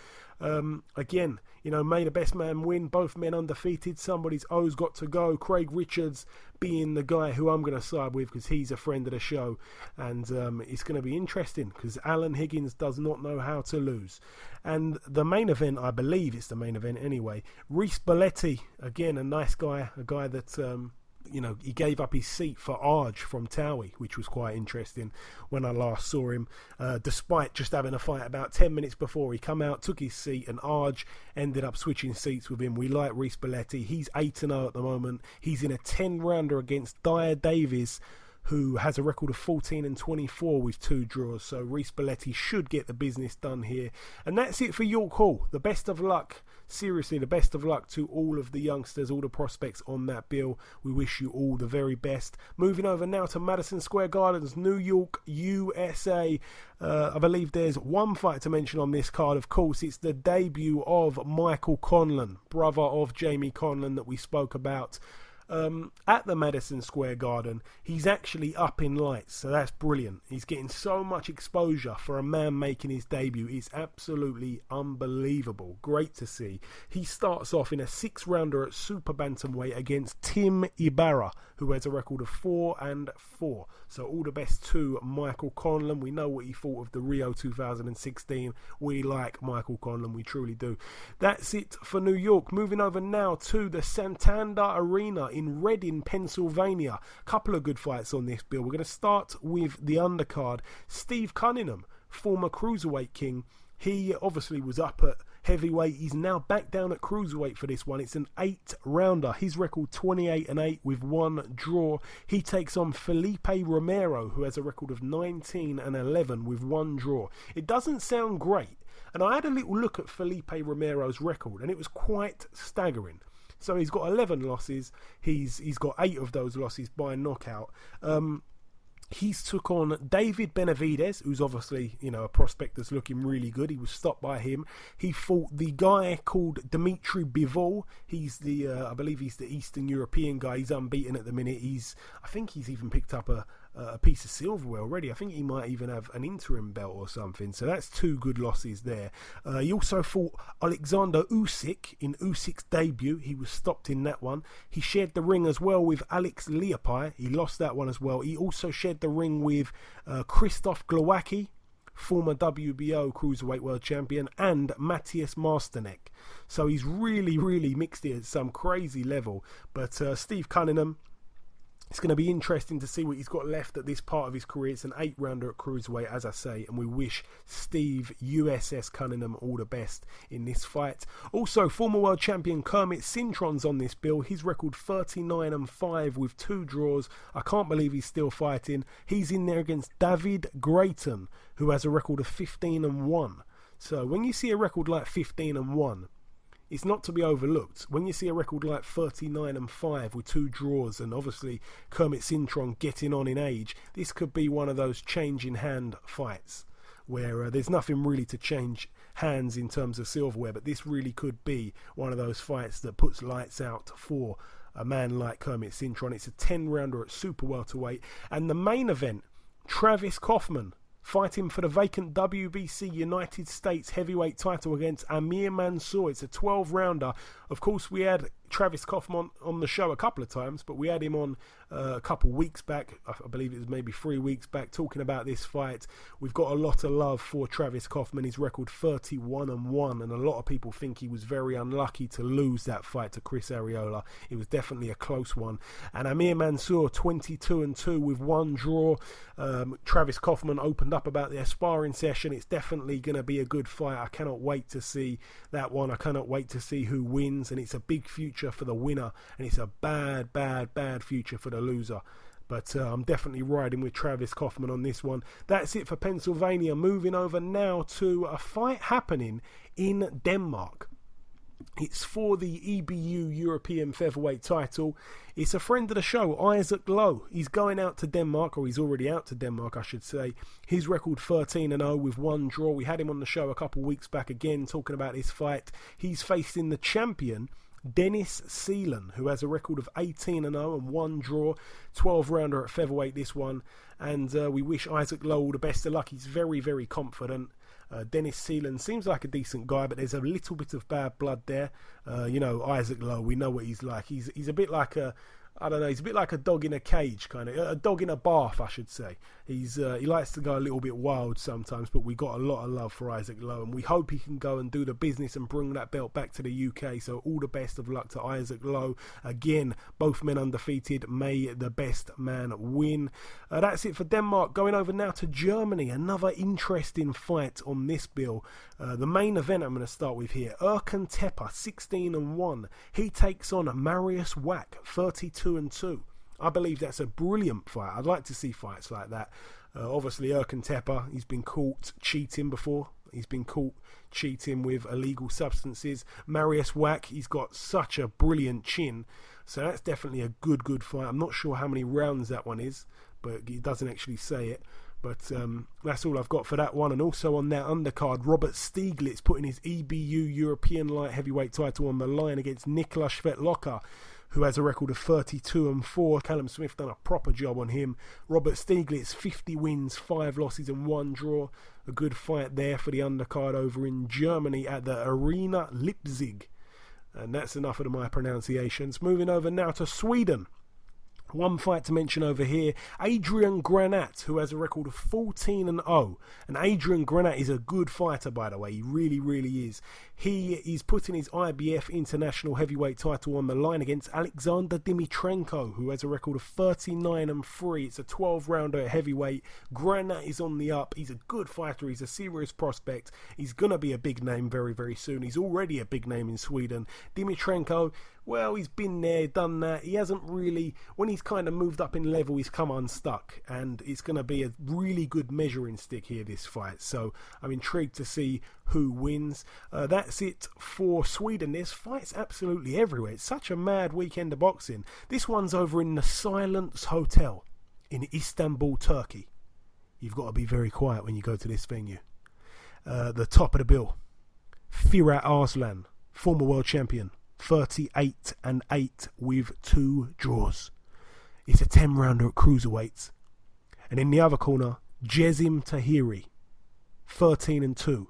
Again, may the best man win. Both men undefeated. Somebody's O's got to go. Craig Richards being the guy who I'm going to side with because he's a friend of the show. And it's going to be interesting because Alan Higgins does not know how to lose. And the main event, I believe it's the main event anyway. Reece Belletti, again, a nice guy. A guy that... he gave up his seat for Arj from Towie, which was quite interesting when I last saw him, despite just having a fight about 10 minutes before. He come out, took his seat, and Arj ended up switching seats with him. We like Reece Belletti. He's 8-0 at the moment. He's in a 10-rounder against Dyer Davis, who has a record of 14-24 with 2 draws. So Reece Belletti should get the business done here. And that's it for York Hall. The best of luck. Seriously, the best of luck to all of the youngsters, all the prospects on that bill. We wish you all the very best. Moving over now to Madison Square Gardens, New York, USA. I believe there's one fight to mention on this card. Of course, it's the debut of Michael Conlan, brother of Jamie Conlan that we spoke about. At the Madison Square Garden. He's actually up in lights, so that's brilliant. He's getting so much exposure for a man making his debut. It's absolutely unbelievable. Great to see. He starts off in a 6-rounder at super bantamweight against Tim Ibarra, who has a record of 4-4. So all the best to Michael Conlan. We know what he thought of the Rio 2016. We like Michael Conlan, we truly do. That's it for New York. Moving over now to the Santander Arena in Reading, Pennsylvania. Couple of good fights on this bill. We're going to start with the undercard. Steve Cunningham, former cruiserweight king. He obviously was up at heavyweight. He's now back down at cruiserweight for this one. It's an 8-rounder. His record 28-8 with 1 draw. He takes on Felipe Romero, who has a record of 19-11 with 1 draw. It doesn't sound great. And I had a little look at Felipe Romero's record, and it was quite staggering. So he's got 11 losses. He's got 8 of those losses by knockout. He's took on David Benavidez, who's obviously, a prospect that's looking really good. He was stopped by him. He fought the guy called Dimitri Bivol. He's I believe he's the Eastern European guy. He's unbeaten at the minute. I think he's even picked up a piece of silverware already. I think he might even have an interim belt or something. So that's 2 good losses there. He also fought Alexander Usyk in Usyk's debut. He was stopped in that one. He shared the ring as well with Alex Leapai. He lost that one as well. He also shared the ring with Krzysztof Glowacki, former WBO Cruiserweight World Champion, and Matthias Masterneck. So he's really, really mixed it at some crazy level. But Steve Cunningham, it's going to be interesting to see what he's got left at this part of his career. It's an 8-rounder at cruiserweight, as I say, and we wish Steve USS Cunningham all the best in this fight. Also, former world champion Kermit Cintron's on this bill. His record 39-5 with 2 draws. I can't believe he's still fighting. He's in there against David Grayton, who has a record of 15-1. So when you see a record like 15-1, it's not to be overlooked. When you see a record like 39-5 with 2 draws, and obviously Kermit Cintron getting on in age, this could be one of those change in hand fights where there's nothing really to change hands in terms of silverware, but this really could be one of those fights that puts lights out for a man like Kermit Cintron. It's a 10-rounder at super welterweight, and the main event, Travis Kaufman fighting for the vacant WBC United States heavyweight title against Amir Mansour. It's a 12-rounder. Of course, we had Travis Kaufman on the show a couple of times, but we had him on a couple weeks back. I believe it was maybe 3 weeks back, talking about this fight. We've got a lot of love for Travis Kaufman. His record 31-1, and a lot of people think he was very unlucky to lose that fight to Chris Arreola. It was definitely a close one. And Amir Mansour 22-2 with 1 draw. Travis Kaufman opened up about their sparring session. It's definitely going to be a good fight. I cannot wait to see that one. I cannot wait to see who wins, and it's a big future for the winner, and it's a bad future for the loser. But I'm definitely riding with Travis Kaufman on this one. That's it for Pennsylvania. Moving over now to a fight happening in Denmark. It's for the EBU European Featherweight title. It's a friend of the show, Isaac Lowe. He's going out to Denmark, or he's already out to Denmark, I should say. His record 13-0 with 1 draw. We had him on the show a couple weeks back again, talking about this fight. He's facing the champion, Dennis Seelan, who has a record of 18-0 and 1 draw. 12-rounder at featherweight, this one. And we wish Isaac Lowe all the best of luck. He's very confident. Dennis Seelan seems like a decent guy, but there's a little bit of bad blood there. Isaac Lowe, we know what he's like. He's a bit like he's a bit like a dog in a cage, kind of a dog in a bath, I should say. He likes to go a little bit wild sometimes, but we got a lot of love for Isaac Lowe, and we hope he can go and do the business and bring that belt back to the UK. So all the best of luck to Isaac Lowe. Again, both men undefeated. May the best man win. That's it for Denmark. Going over now to Germany. Another interesting fight on this bill. The main event I'm going to start with here. Erkan Tepe, 16-1. He takes on Marius Wack, 32-2. I believe that's a brilliant fight. I'd like to see fights like that. Obviously, Erkan Tepe, he's been caught cheating before. He's been caught cheating with illegal substances. Marius Wack, he's got such a brilliant chin. So that's definitely a good fight. I'm not sure how many rounds that one is, but he doesn't actually say it. But that's all I've got for that one. And also on that undercard, Robert Stieglitz putting his EBU European light heavyweight title on the line against Nikola Svetloka, who has a record of 32-4. Callum Smith done a proper job on him. Robert Stieglitz, 50 wins, 5 losses and 1 draw. A good fight there for the undercard over in Germany at the Arena Leipzig. And that's enough of my pronunciations. Moving over now to Sweden. One fight to mention over here, Adrian Granat, who has a record of 14-0. And Adrian Granat is a good fighter, by the way. He really is. He is putting his IBF International Heavyweight title on the line against Alexander Dimitrenko, who has a record of 39-3. It's a 12-rounder at heavyweight. Granat is on the up. He's a good fighter. He's a serious prospect. He's going to be a big name very soon. He's already a big name in Sweden. Dimitrenko, well, he's been there, done that. He hasn't really, when he's kind of moved up in level, he's come unstuck. And it's going to be a really good measuring stick here, this fight. So I'm intrigued to see who wins. That's it for Sweden. There's fights absolutely everywhere. It's such a mad weekend of boxing. This one's over in the Silence Hotel in Istanbul, Turkey. You've got to be very quiet when you go to this venue. The top of the bill, Firat Arslan, former world champion. 38-8 with 2 draws. It's a 10-rounder at cruiserweight. And in the other corner, Jezim Tahiri, 13-2.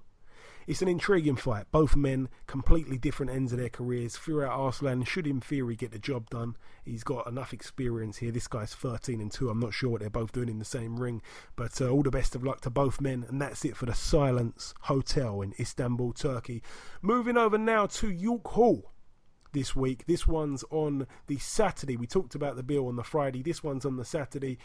It's an intriguing fight. Both men, completely different ends of their careers. Firat Arslan should in theory get the job done. He's got enough experience here. This guy's 13-2. I'm not sure what they're both doing in the same ring. But all the best of luck to both men. And that's it for the Silence Hotel in Istanbul, Turkey. Moving over now to York Hall. This week. This one's on the Saturday. We talked about the bill on the Friday. This one's on the Saturday.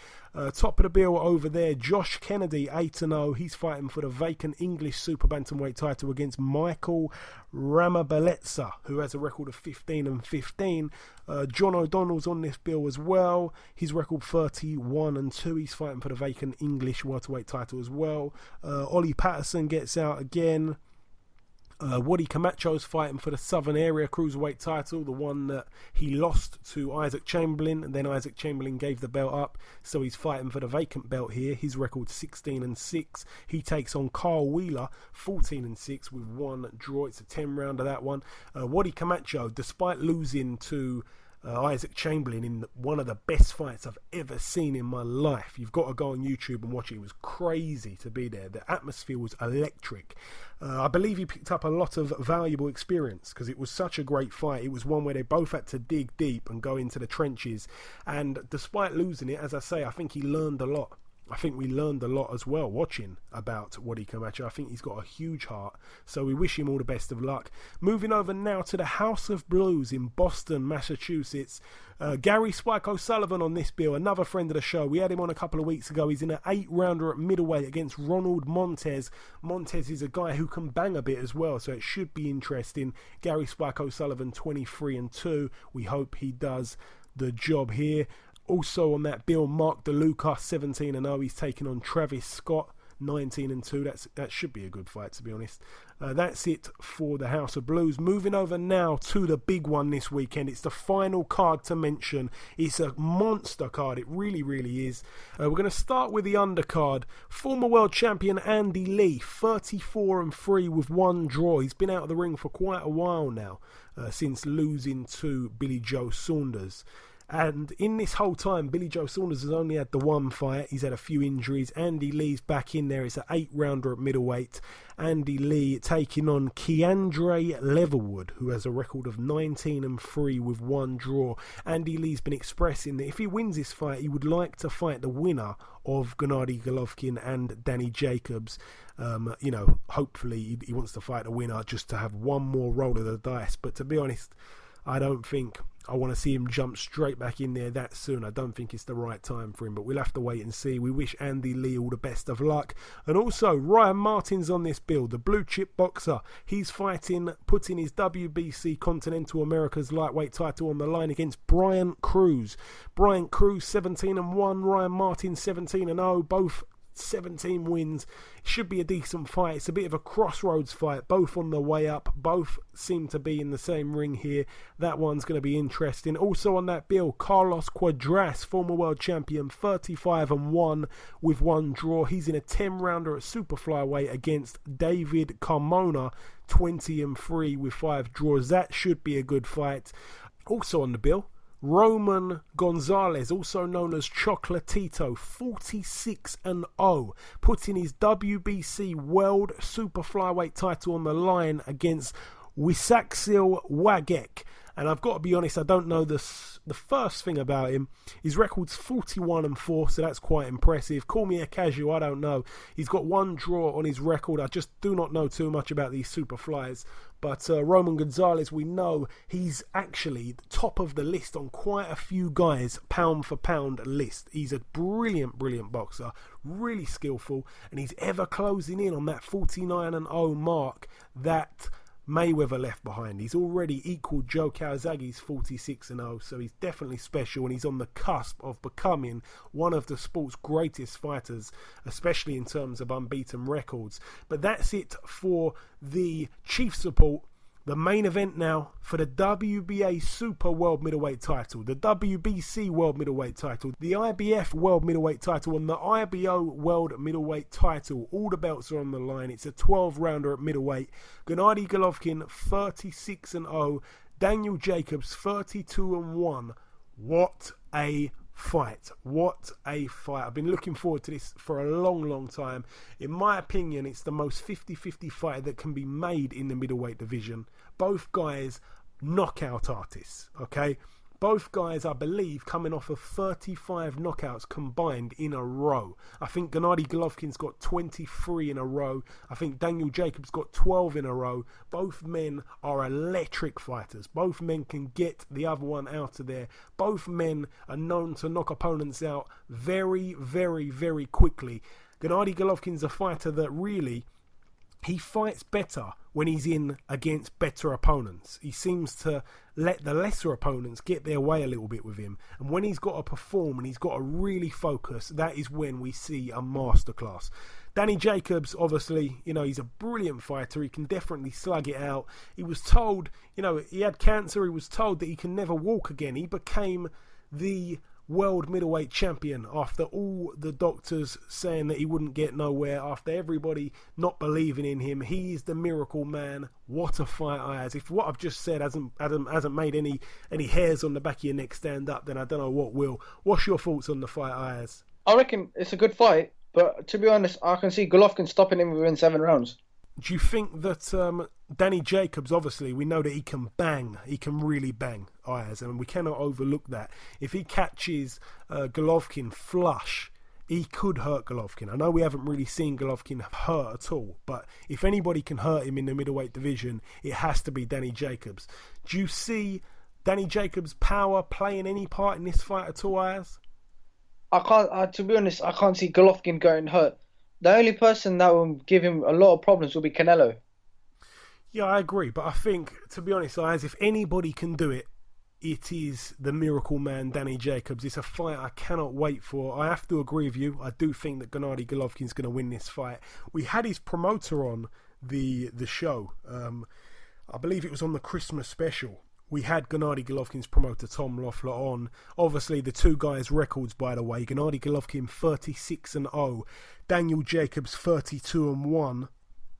Top of the bill over there, Josh Kennedy, 8-0. He's fighting for the vacant English super bantamweight title against Michael Ramabeletsa, who has a record of 15-15. John O'Donnell's on this bill as well. His record 31-2. He's fighting for the vacant English welterweight title as well. Ollie Patterson gets out again. Wadi Camacho's fighting for the Southern Area Cruiserweight title, the one that he lost to Isaac Chamberlain, and then Isaac Chamberlain gave the belt up, so he's fighting for the vacant belt here. His record 16-6. He takes on Carl Wheeler, 14-6 with 1 draw. It's a 10-rounder, that one. Wadi Camacho, despite losing to Isaac Chamberlain in one of the best fights I've ever seen in my life. You've got to go on YouTube and watch it. It was crazy to be there. The atmosphere was electric. I believe he picked up a lot of valuable experience because it was such a great fight. It was one where they both had to dig deep and go into the trenches. And despite losing it, as I say, I think he learned a lot. I think we learned a lot as well watching about Wadi Camacho. I think he's got a huge heart, so we wish him all the best of luck. Moving over now to the House of Blues in Boston, Massachusetts. Gary Spike O'Sullivan on this bill, another friend of the show. We had him on a couple of weeks ago. He's in an 8-rounder at middleweight against Ronald Montez. Montez is a guy who can bang a bit as well, so it should be interesting. Gary Spike O'Sullivan 23-2. We hope he does the job here. Also on that bill, Mark DeLuca 17-0. He's taking on Travis Scott 19-2. That should be a good fight, to be honest. That's it for the House of Blues. Moving over now to the big one this weekend. It's the final card to mention. It's a monster card. It really, really is. We're going to start with the undercard. Former world champion Andy Lee, 34-3 with 1 draw. He's been out of the ring for quite a while now, since losing to Billy Joe Saunders. And in this whole time, Billy Joe Saunders has only had the 1 fight. He's had a few injuries. Andy Lee's back in there. It's an 8-rounder at middleweight. Andy Lee taking on Keandre Leatherwood, who has a record of 19-3 with 1 draw. Andy Lee's been expressing that if he wins this fight, he would like to fight the winner of Gennady Golovkin and Danny Jacobs. Hopefully he wants to fight the winner just to have one more roll of the dice. But to be honest, I don't think I want to see him jump straight back in there that soon. I don't think it's the right time for him, but we'll have to wait and see. We wish Andy Lee all the best of luck. And also, Ryan Martin's on this bill, the blue chip boxer. He's fighting, putting his WBC Continental America's lightweight title on the line against Bryant Cruz. Bryant Cruz 17-1, Ryan Martin 17-0, both 17 wins. Should be a decent fight. It's a bit of a crossroads fight, both on the way up. Both seem to be in the same ring here. That one's going to be interesting. Also on that bill, Carlos Cuadras, former world champion, 35-1 with 1 draw. He's in a 10-rounder at super flyweight against David Carmona, 20-3 with 5 draws. That should be a good fight. Also on the bill, Roman Gonzalez, also known as Chocolatito, 46-0, putting his WBC World Super Flyweight title on the line against Wisaksil Wagek. And I've got to be honest, I don't know the first thing about him. His record's 41-4, so that's quite impressive. Call me a casual, I don't know. He's got 1 draw on his record. I just do not know too much about these super flyers. But Roman Gonzalez, we know he's actually the top of the list on quite a few guys' pound-for-pound list. He's a brilliant, brilliant boxer, really skillful, and he's ever closing in on that 49-0 mark that Mayweather left behind. He's already equaled Joe Kawasaki's 46-0, so he's definitely special, and he's on the cusp of becoming one of the sport's greatest fighters, especially in terms of unbeaten records. But that's it for the Chief Support. The main event now for the WBA Super World Middleweight title, the WBC World Middleweight title, the IBF World Middleweight title, and the IBO World Middleweight title. All the belts are on the line. It's a 12-rounder at middleweight. Gennady Golovkin 36-0, Daniel Jacobs 32-1. What a fight. What a fight. I've been looking forward to this for a long, long time. In my opinion, it's the most 50-50 fight that can be made in the middleweight division. Both guys knockout artists, okay? Both guys, I believe, coming off of 35 knockouts combined in a row. I think Gennady Golovkin's got 23 in a row. I think Daniel Jacobs got 12 in a row. Both men are electric fighters. Both men can get the other one out of there. Both men are known to knock opponents out very, very, very quickly. Gennady Golovkin's a fighter that really, he fights better when he's in against better opponents. He seems to let the lesser opponents get their way a little bit with him. And when he's got to perform and he's got to really focus, that is when we see a masterclass. Danny Jacobs, obviously, he's a brilliant fighter. He can definitely slug it out. He was told, he had cancer. He was told that he can never walk again. He became the world middleweight champion after all the doctors saying that he wouldn't get nowhere, after everybody not believing in him. He's the miracle man. What a fight, Ayaz. If what I've just said hasn't made any hairs on the back of your neck stand up, then I don't know what will. What's your thoughts on the fight, Ayaz? I reckon it's a good fight, but to be honest, I can see Golovkin stopping him within 7 rounds. Do you think that Danny Jacobs, obviously, we know that he can bang. He can really bang, Ayaz, and we cannot overlook that. If he catches Golovkin flush, he could hurt Golovkin. I know we haven't really seen Golovkin hurt at all, but if anybody can hurt him in the middleweight division, it has to be Danny Jacobs. Do you see Danny Jacobs' power playing any part in this fight at all, Ayaz? I can't. To be honest, I can't see Golovkin going hurt. The only person that will give him a lot of problems will be Canelo. Yeah, I agree. But I think, to be honest, Ayaz, if anybody can do it, it is the miracle man, Danny Jacobs. It's a fight I cannot wait for. I have to agree with you. I do think that Gennady Golovkin's going to win this fight. We had his promoter on the show. I believe it was on the Christmas special. We had Gennady Golovkin's promoter, Tom Loeffler, on. Obviously, the two guys' records, by the way. Gennady Golovkin, 36-0. Daniel Jacobs, 32-1.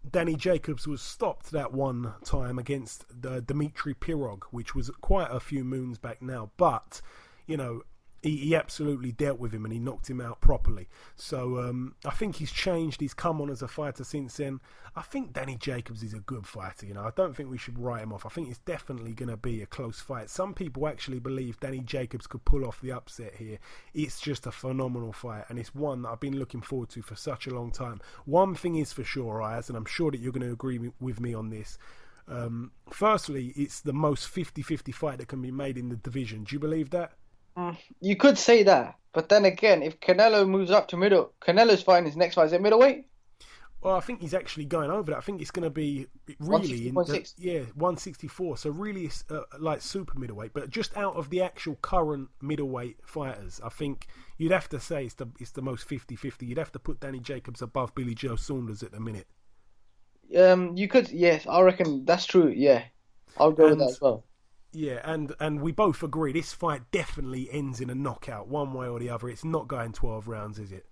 Danny Jacobs was stopped that one time against Dmitry Pirog, which was quite a few moons back now. But, you know, he absolutely dealt with him and he knocked him out properly. So I think he's changed. He's come on as a fighter since then. I think Danny Jacobs is a good fighter. You know, I don't think we should write him off. I think it's definitely going to be a close fight. Some people actually believe Danny Jacobs could pull off the upset here. It's just a phenomenal fight, and it's one that I've been looking forward to for such a long time. One thing is for sure, Ayaz, and I'm sure that you're going to agree with me on this. Firstly, it's the most 50-50 fight that can be made in the division. Do you believe that? You could say that, but then again, if Canelo moves up to middle, Canelo's fighting his next fight, is it middleweight? Well, I think he's actually going over that. I think it's going to be really 164. So really, it's like super middleweight, but just out of the actual current middleweight fighters, I think you'd have to say it's the most 50-50. You'd have to put Danny Jacobs above Billy Joe Saunders at the minute. You could, yes, I reckon that's true. Yeah, I'll go with that as well. Yeah, and we both agree this fight definitely ends in a knockout, one way or the other. It's not going 12 rounds, is it?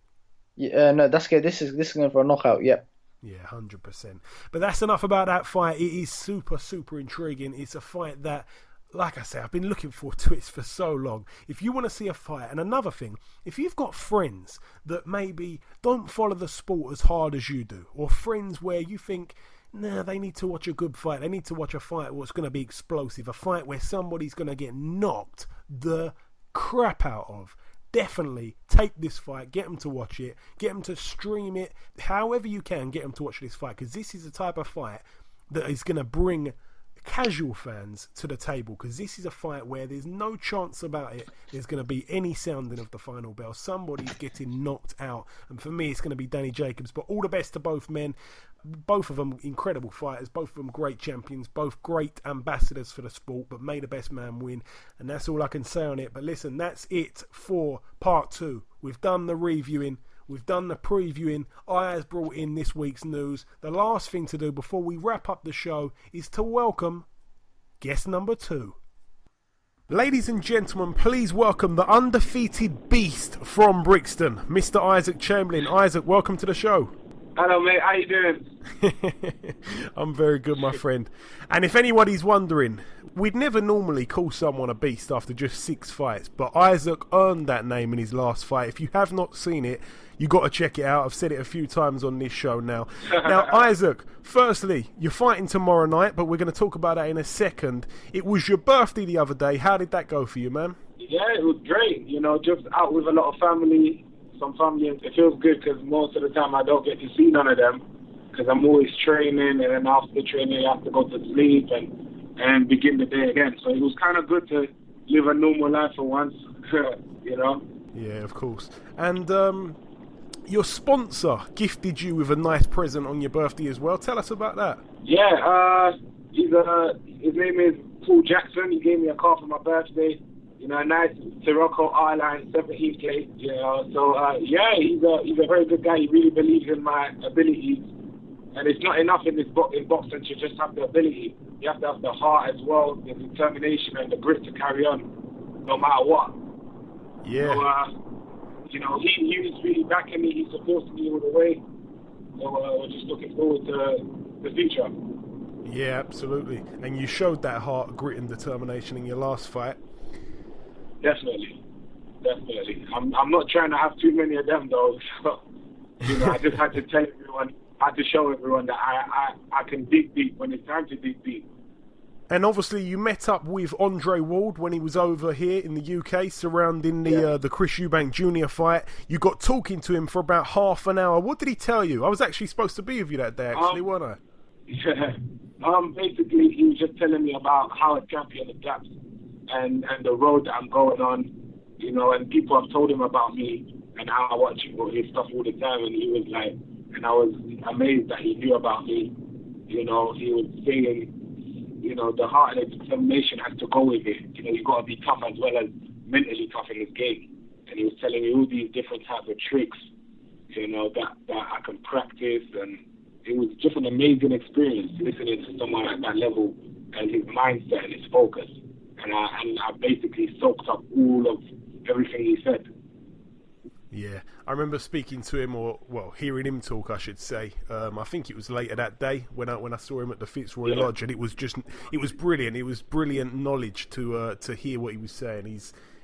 Yeah, no, that's good. This is going for a knockout. Yep. Yeah, 100%. But that's enough about that fight. It is super, super intriguing. It's a fight that, like I say, I've been looking forward to it for so long. If you want to see a fight, and another thing, if you've got friends that maybe don't follow the sport as hard as you do, or friends where you think, nah, they need to watch a good fight. They need to watch a fight what's going to be explosive. A fight where somebody's going to get knocked the crap out of. Definitely take this fight. Get them to watch it. Get them to stream it. However you can, get them to watch this fight. Because this is the type of fight that is going to bring casual fans to the table, because this is a fight where there's no chance about it there's going to be any sounding of the final bell. Somebody's getting knocked out, and for me it's going to be Danny Jacobs. But all the best to both men. Both of them incredible fighters, both of them great champions, both great ambassadors for the sport, but may the best man win. And that's all I can say on it. But listen, that's it for part 2. We've done the reviewing, we've done the previewing. Ayaz brought in this week's news. The last thing to do before we wrap up the show is to welcome guest number 2. Ladies and gentlemen, please welcome the undefeated beast from Brixton, Mr. Isaac Chamberlain. Isaac, welcome to the show. Hello, mate. How you doing? I'm very good, my friend. And if anybody's wondering, we'd never normally call someone a beast after just 6 fights, but Isaac earned that name in his last fight. If you have not seen it, you got to check it out. I've said it a few times on this show now. Now, Isaac, firstly, you're fighting tomorrow night, but we're going to talk about that in a second. It was your birthday the other day. How did that go for you, man? Yeah, it was great. You know, just out with a lot of family. Some family, it feels good because most of the time I don't get to see none of them because I'm always training, and then after the training I have to go to sleep and begin the day again. So it was kind of good to live a normal life for once, you know? Yeah, of course. And your sponsor gifted you with a nice present on your birthday as well. Tell us about that. Yeah, his name is Paul Jackson. He gave me a car for my birthday. You know, a nice Sirocco R-Line 17 plate, you know. So, yeah, he's a very good guy. He really believes in my abilities. And it's not enough in boxing to just have the ability. You have to have the heart as well, the determination and the grit to carry on, no matter what. Yeah. So, he was really backing me. He supported me all the way. So we're just looking forward to the future. Yeah, absolutely. And you showed that heart, grit, and determination in your last fight. Definitely. I'm not trying to have too many of them, though. So, I just had to tell everyone, I had to show everyone that I can dig deep when it's time to dig deep. And obviously you met up with Andre Ward when he was over here in the UK surrounding the Chris Eubank Jr. fight. You got talking to him for about half an hour. What did he tell you? I was actually supposed to be with you that day, actually, weren't I? Yeah. Basically, he was just telling me about how a champion adapts and the road that I'm going on, and people have told him about me and how I watch his stuff all the time, and he was like, and I was amazed that he knew about me. He was saying, the heart and the determination has to go with it. You've got to be tough as well as mentally tough in this game. And he was telling me all these different types of tricks, that I can practice. And it was just an amazing experience listening to someone at that level and his mindset and his focus. And I basically soaked up all of everything he said. Yeah, I remember speaking to him, hearing him talk, I should say. I think it was later that day when I saw him at the Fitzroy Lodge, and it was brilliant. It was brilliant knowledge to hear what he was saying.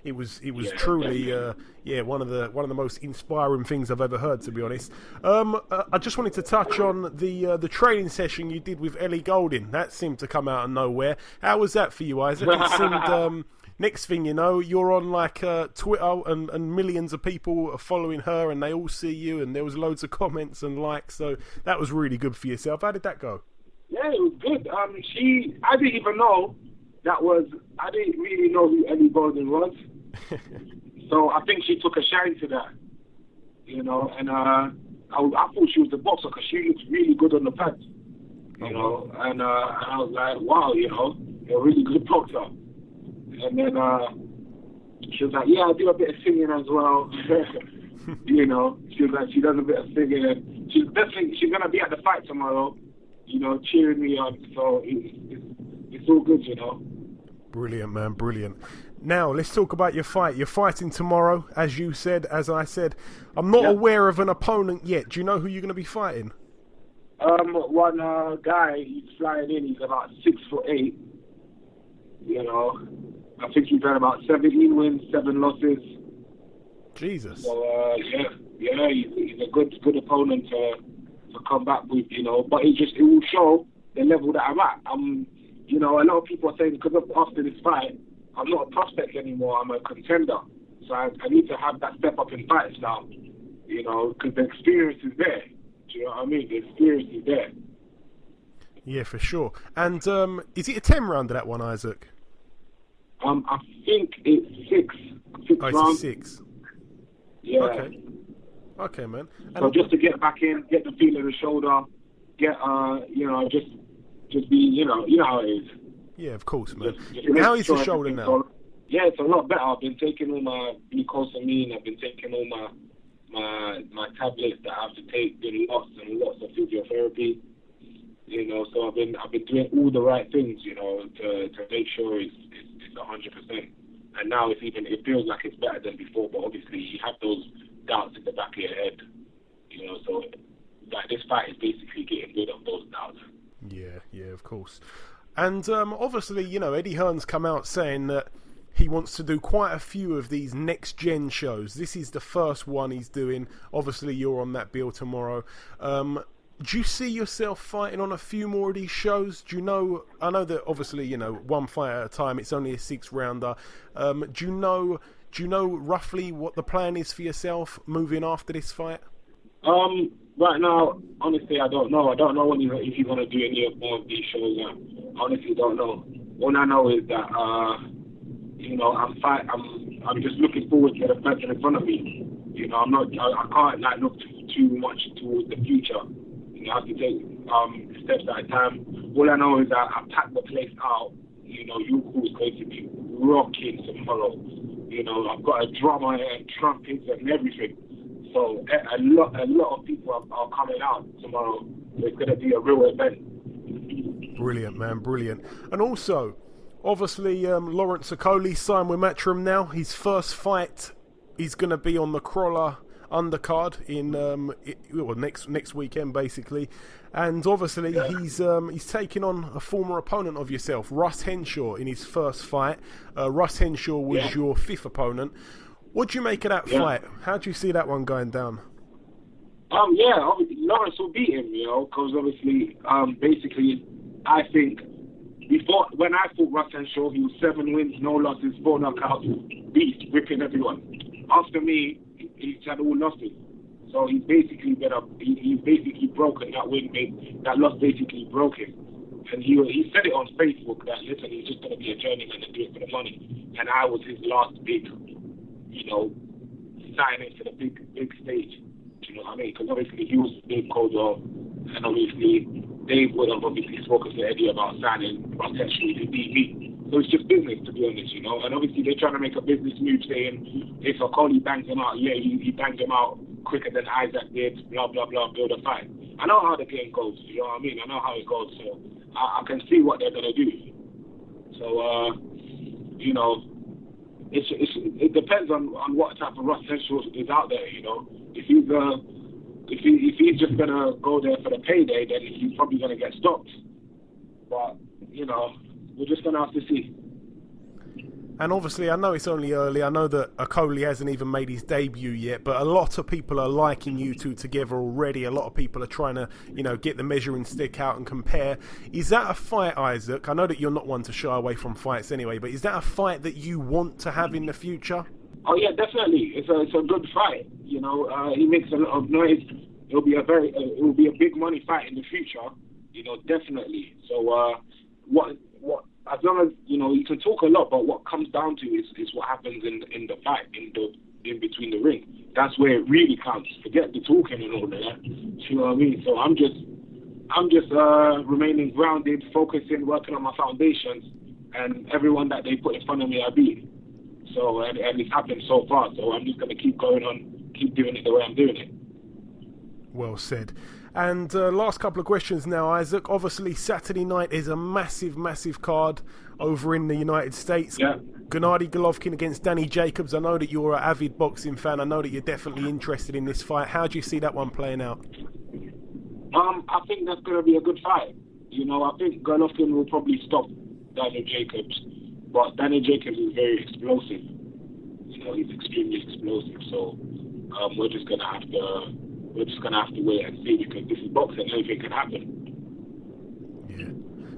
It was truly one of the most inspiring things I've ever heard, to be honest. I just wanted to touch on the training session you did with Ellie Goulding. That seemed to come out of nowhere. How was that for you, Isaac? It seemed. Next thing you know, you're on Twitter and millions of people are following her and they all see you and there was loads of comments and likes. So that was really good for yourself. How did that go? Yeah, it was good. I didn't even know I didn't really know who Ellie Goulding was. So I think she took a shine to that, and I thought she was a boxer because she looked really good on the pads, and I was like, wow, you're a really good boxer. And then she was like, yeah, I do a bit of singing as well. She was like, she does a bit of singing. And she's going to be at the fight tomorrow, cheering me on. So it's all good, Brilliant, man, brilliant. Now, let's talk about your fight. You're fighting tomorrow, as you said, as I said. I'm not aware of an opponent yet. Do you know who you're going to be fighting? One guy, he's flying in. He's about 6'8". I think he's had about 17 wins, 7 losses. Jesus. So he's a good opponent to come back with, But it will show the level that I'm at. A lot of people are saying because after this fight, I'm not a prospect anymore. I'm a contender. So I need to have that step up in fights now, because the experience is there. Do you know what I mean? The experience is there. Yeah, for sure. And is it a 10 rounder, that one, Isaac? I think it's 6 rounds. It's 6. Yeah. Okay, man. And so just to get back in, get the feel of the shoulder, get just be, how it is. Yeah, of course, man. How is the shoulder now? Yeah, it's a lot better. I've been taking all my glucosamine. I've been taking all my tablets that I have to take. Been lots and lots of physiotherapy. So I've been doing all the right things, to make sure it's 100%. And now it feels like it's better than before. But obviously, you have those doubts in the back of your head, So this fight is basically getting rid of those doubts. Yeah, of course. And obviously, Eddie Hearn's come out saying that he wants to do quite a few of these next-gen shows. This is the first one he's doing. Obviously, you're on that bill tomorrow. Do you see yourself fighting on a few more of these shows? Do you know? I know that obviously, one fight at a time. It's only a 6-rounder. Do you know roughly what the plan is for yourself moving after this fight? Right now, honestly, I don't know. I don't know if you're gonna do any more of these shows. I honestly don't know. All I know is that I'm just looking forward to the person in front of me. I can't look too much towards the future. I have to take steps at a time. All I know is that I packed the place out. You're going to be rocking tomorrow. I've got a drummer and trumpets and everything. So a lot of people are coming out tomorrow. So it's going to be a real event. Brilliant, man, brilliant. And also, obviously, Lawrence Okolie signed with Matchroom now. His first fight He's going to be on the Crawler undercard in next weekend basically, and obviously he's taking on a former opponent of yourself, Russ Henshaw, in his first fight. Russ Henshaw was your fifth opponent. What do you make of that fight? How do you see that one going down? Obviously Lawrence will beat him, because obviously, basically, I think when I fought Russ Henshaw, he was 7 wins, no losses, 4 knockouts, beast, whipping everyone. After me, he's had all losses. So he's basically he's basically broken that win. That loss basically broke him. And he said it on Facebook that, listen, he's just going to be a journeyman and do it for the money. And I was his last big, signing to the big stage. Do you know what I mean? Because obviously he was Dave Caldwell, and obviously Dave would have obviously spoken to Eddie about signing Russ Henshaw to DB. So it's just business, to be honest, And obviously they're trying to make a business move saying if Okolie bangs him out, he banged him out quicker than Isaac did, blah, blah, blah, build a fight. I know how the game goes, you know what I mean? I know how it goes, so I can see what they're going to do. So, it depends on what type of Russ Henshaw is out there, If he's just going to go there for the payday, then he's probably going to get stopped. But, we're just going to have to see. And obviously, I know it's only early. I know that Okolie hasn't even made his debut yet, but a lot of people are liking you two together already. A lot of people are trying to, get the measuring stick out and compare. Is that a fight, Isaac? I know that you're not one to shy away from fights anyway, but is that a fight that you want to have in the future? Oh yeah, definitely. It's a good fight. He makes a lot of noise. It will be a big money fight in the future. Definitely. So what? As long as you can talk a lot, but what comes down to is what happens in the fight, in between the ring. That's where it really counts. Forget the talking and all of that. You know what I mean? So I'm just remaining grounded, focusing, working on my foundations, and everyone that they put in front of me, I beat. So and it's happened so far. So I'm just going to keep going on, keep doing it the way I'm doing it. Well said. And last couple of questions now, Isaac. Obviously, Saturday night is a massive, massive card over in the United States. Yeah. Gennady Golovkin against Danny Jacobs. I know that you're an avid boxing fan. I know that you're definitely interested in this fight. How do you see that one playing out? I think that's going to be a good fight. I think Golovkin will probably stop Danny Jacobs. But Danny Jacobs is very explosive. He's extremely explosive. So we're just going to have to wait and see, because this is boxing. Anything can happen.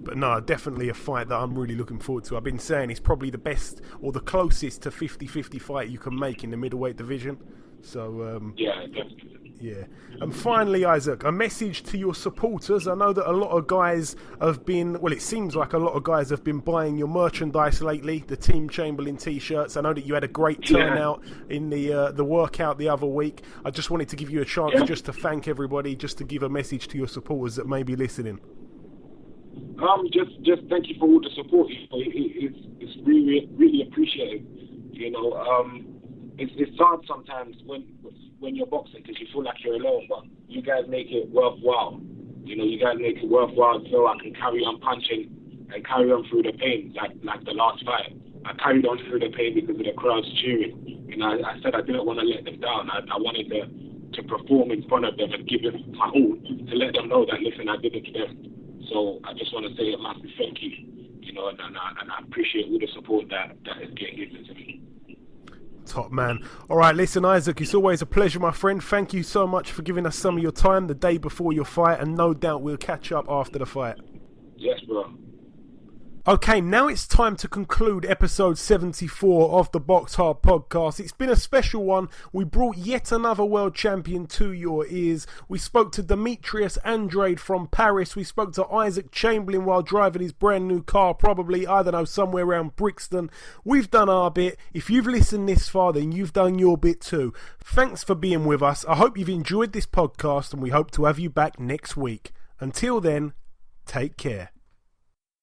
But no, definitely a fight that I'm really looking forward to. I've been saying it's probably the best or the closest to 50-50 fight you can make in the middleweight division. So yeah, definitely. Yeah. And finally, Isaac, a message to your supporters. I know that a lot of guys have been, it seems like a lot of guys have been buying your merchandise lately, the Team Chamberlain t-shirts. I know that you had a great turnout in the workout the other week. I just wanted to give you a chance just to thank everybody, just to give a message to your supporters that may be listening. Just thank you for all the support. It's really, really appreciated. It's hard sometimes when you're boxing, because you feel like you're alone, but you guys make it worthwhile. You guys make it worthwhile so I can carry on punching and carry on through the pain, like the last fight. I carried on through the pain because of the crowds cheering. I said I didn't want to let them down. I wanted to perform in front of them and give them my all, to let them know that, listen, I did it to them. So I just want to say a massive thank you, and I appreciate all the support that is getting given to me. Top man. All right, listen, Isaac, it's always a pleasure, my friend. Thank you so much for giving us some of your time the day before your fight, and no doubt we'll catch up after the fight. Yes, bro. Okay, now it's time to conclude episode 74 of the BoxHard Podcast. It's been a special one. We brought yet another world champion to your ears. We spoke to Demetrius Andrade from Paris. We spoke to Isaac Chamberlain while driving his brand new car, probably, I don't know, somewhere around Brixton. We've done our bit. If you've listened this far, then you've done your bit too. Thanks for being with us. I hope you've enjoyed this podcast, and we hope to have you back next week. Until then, take care.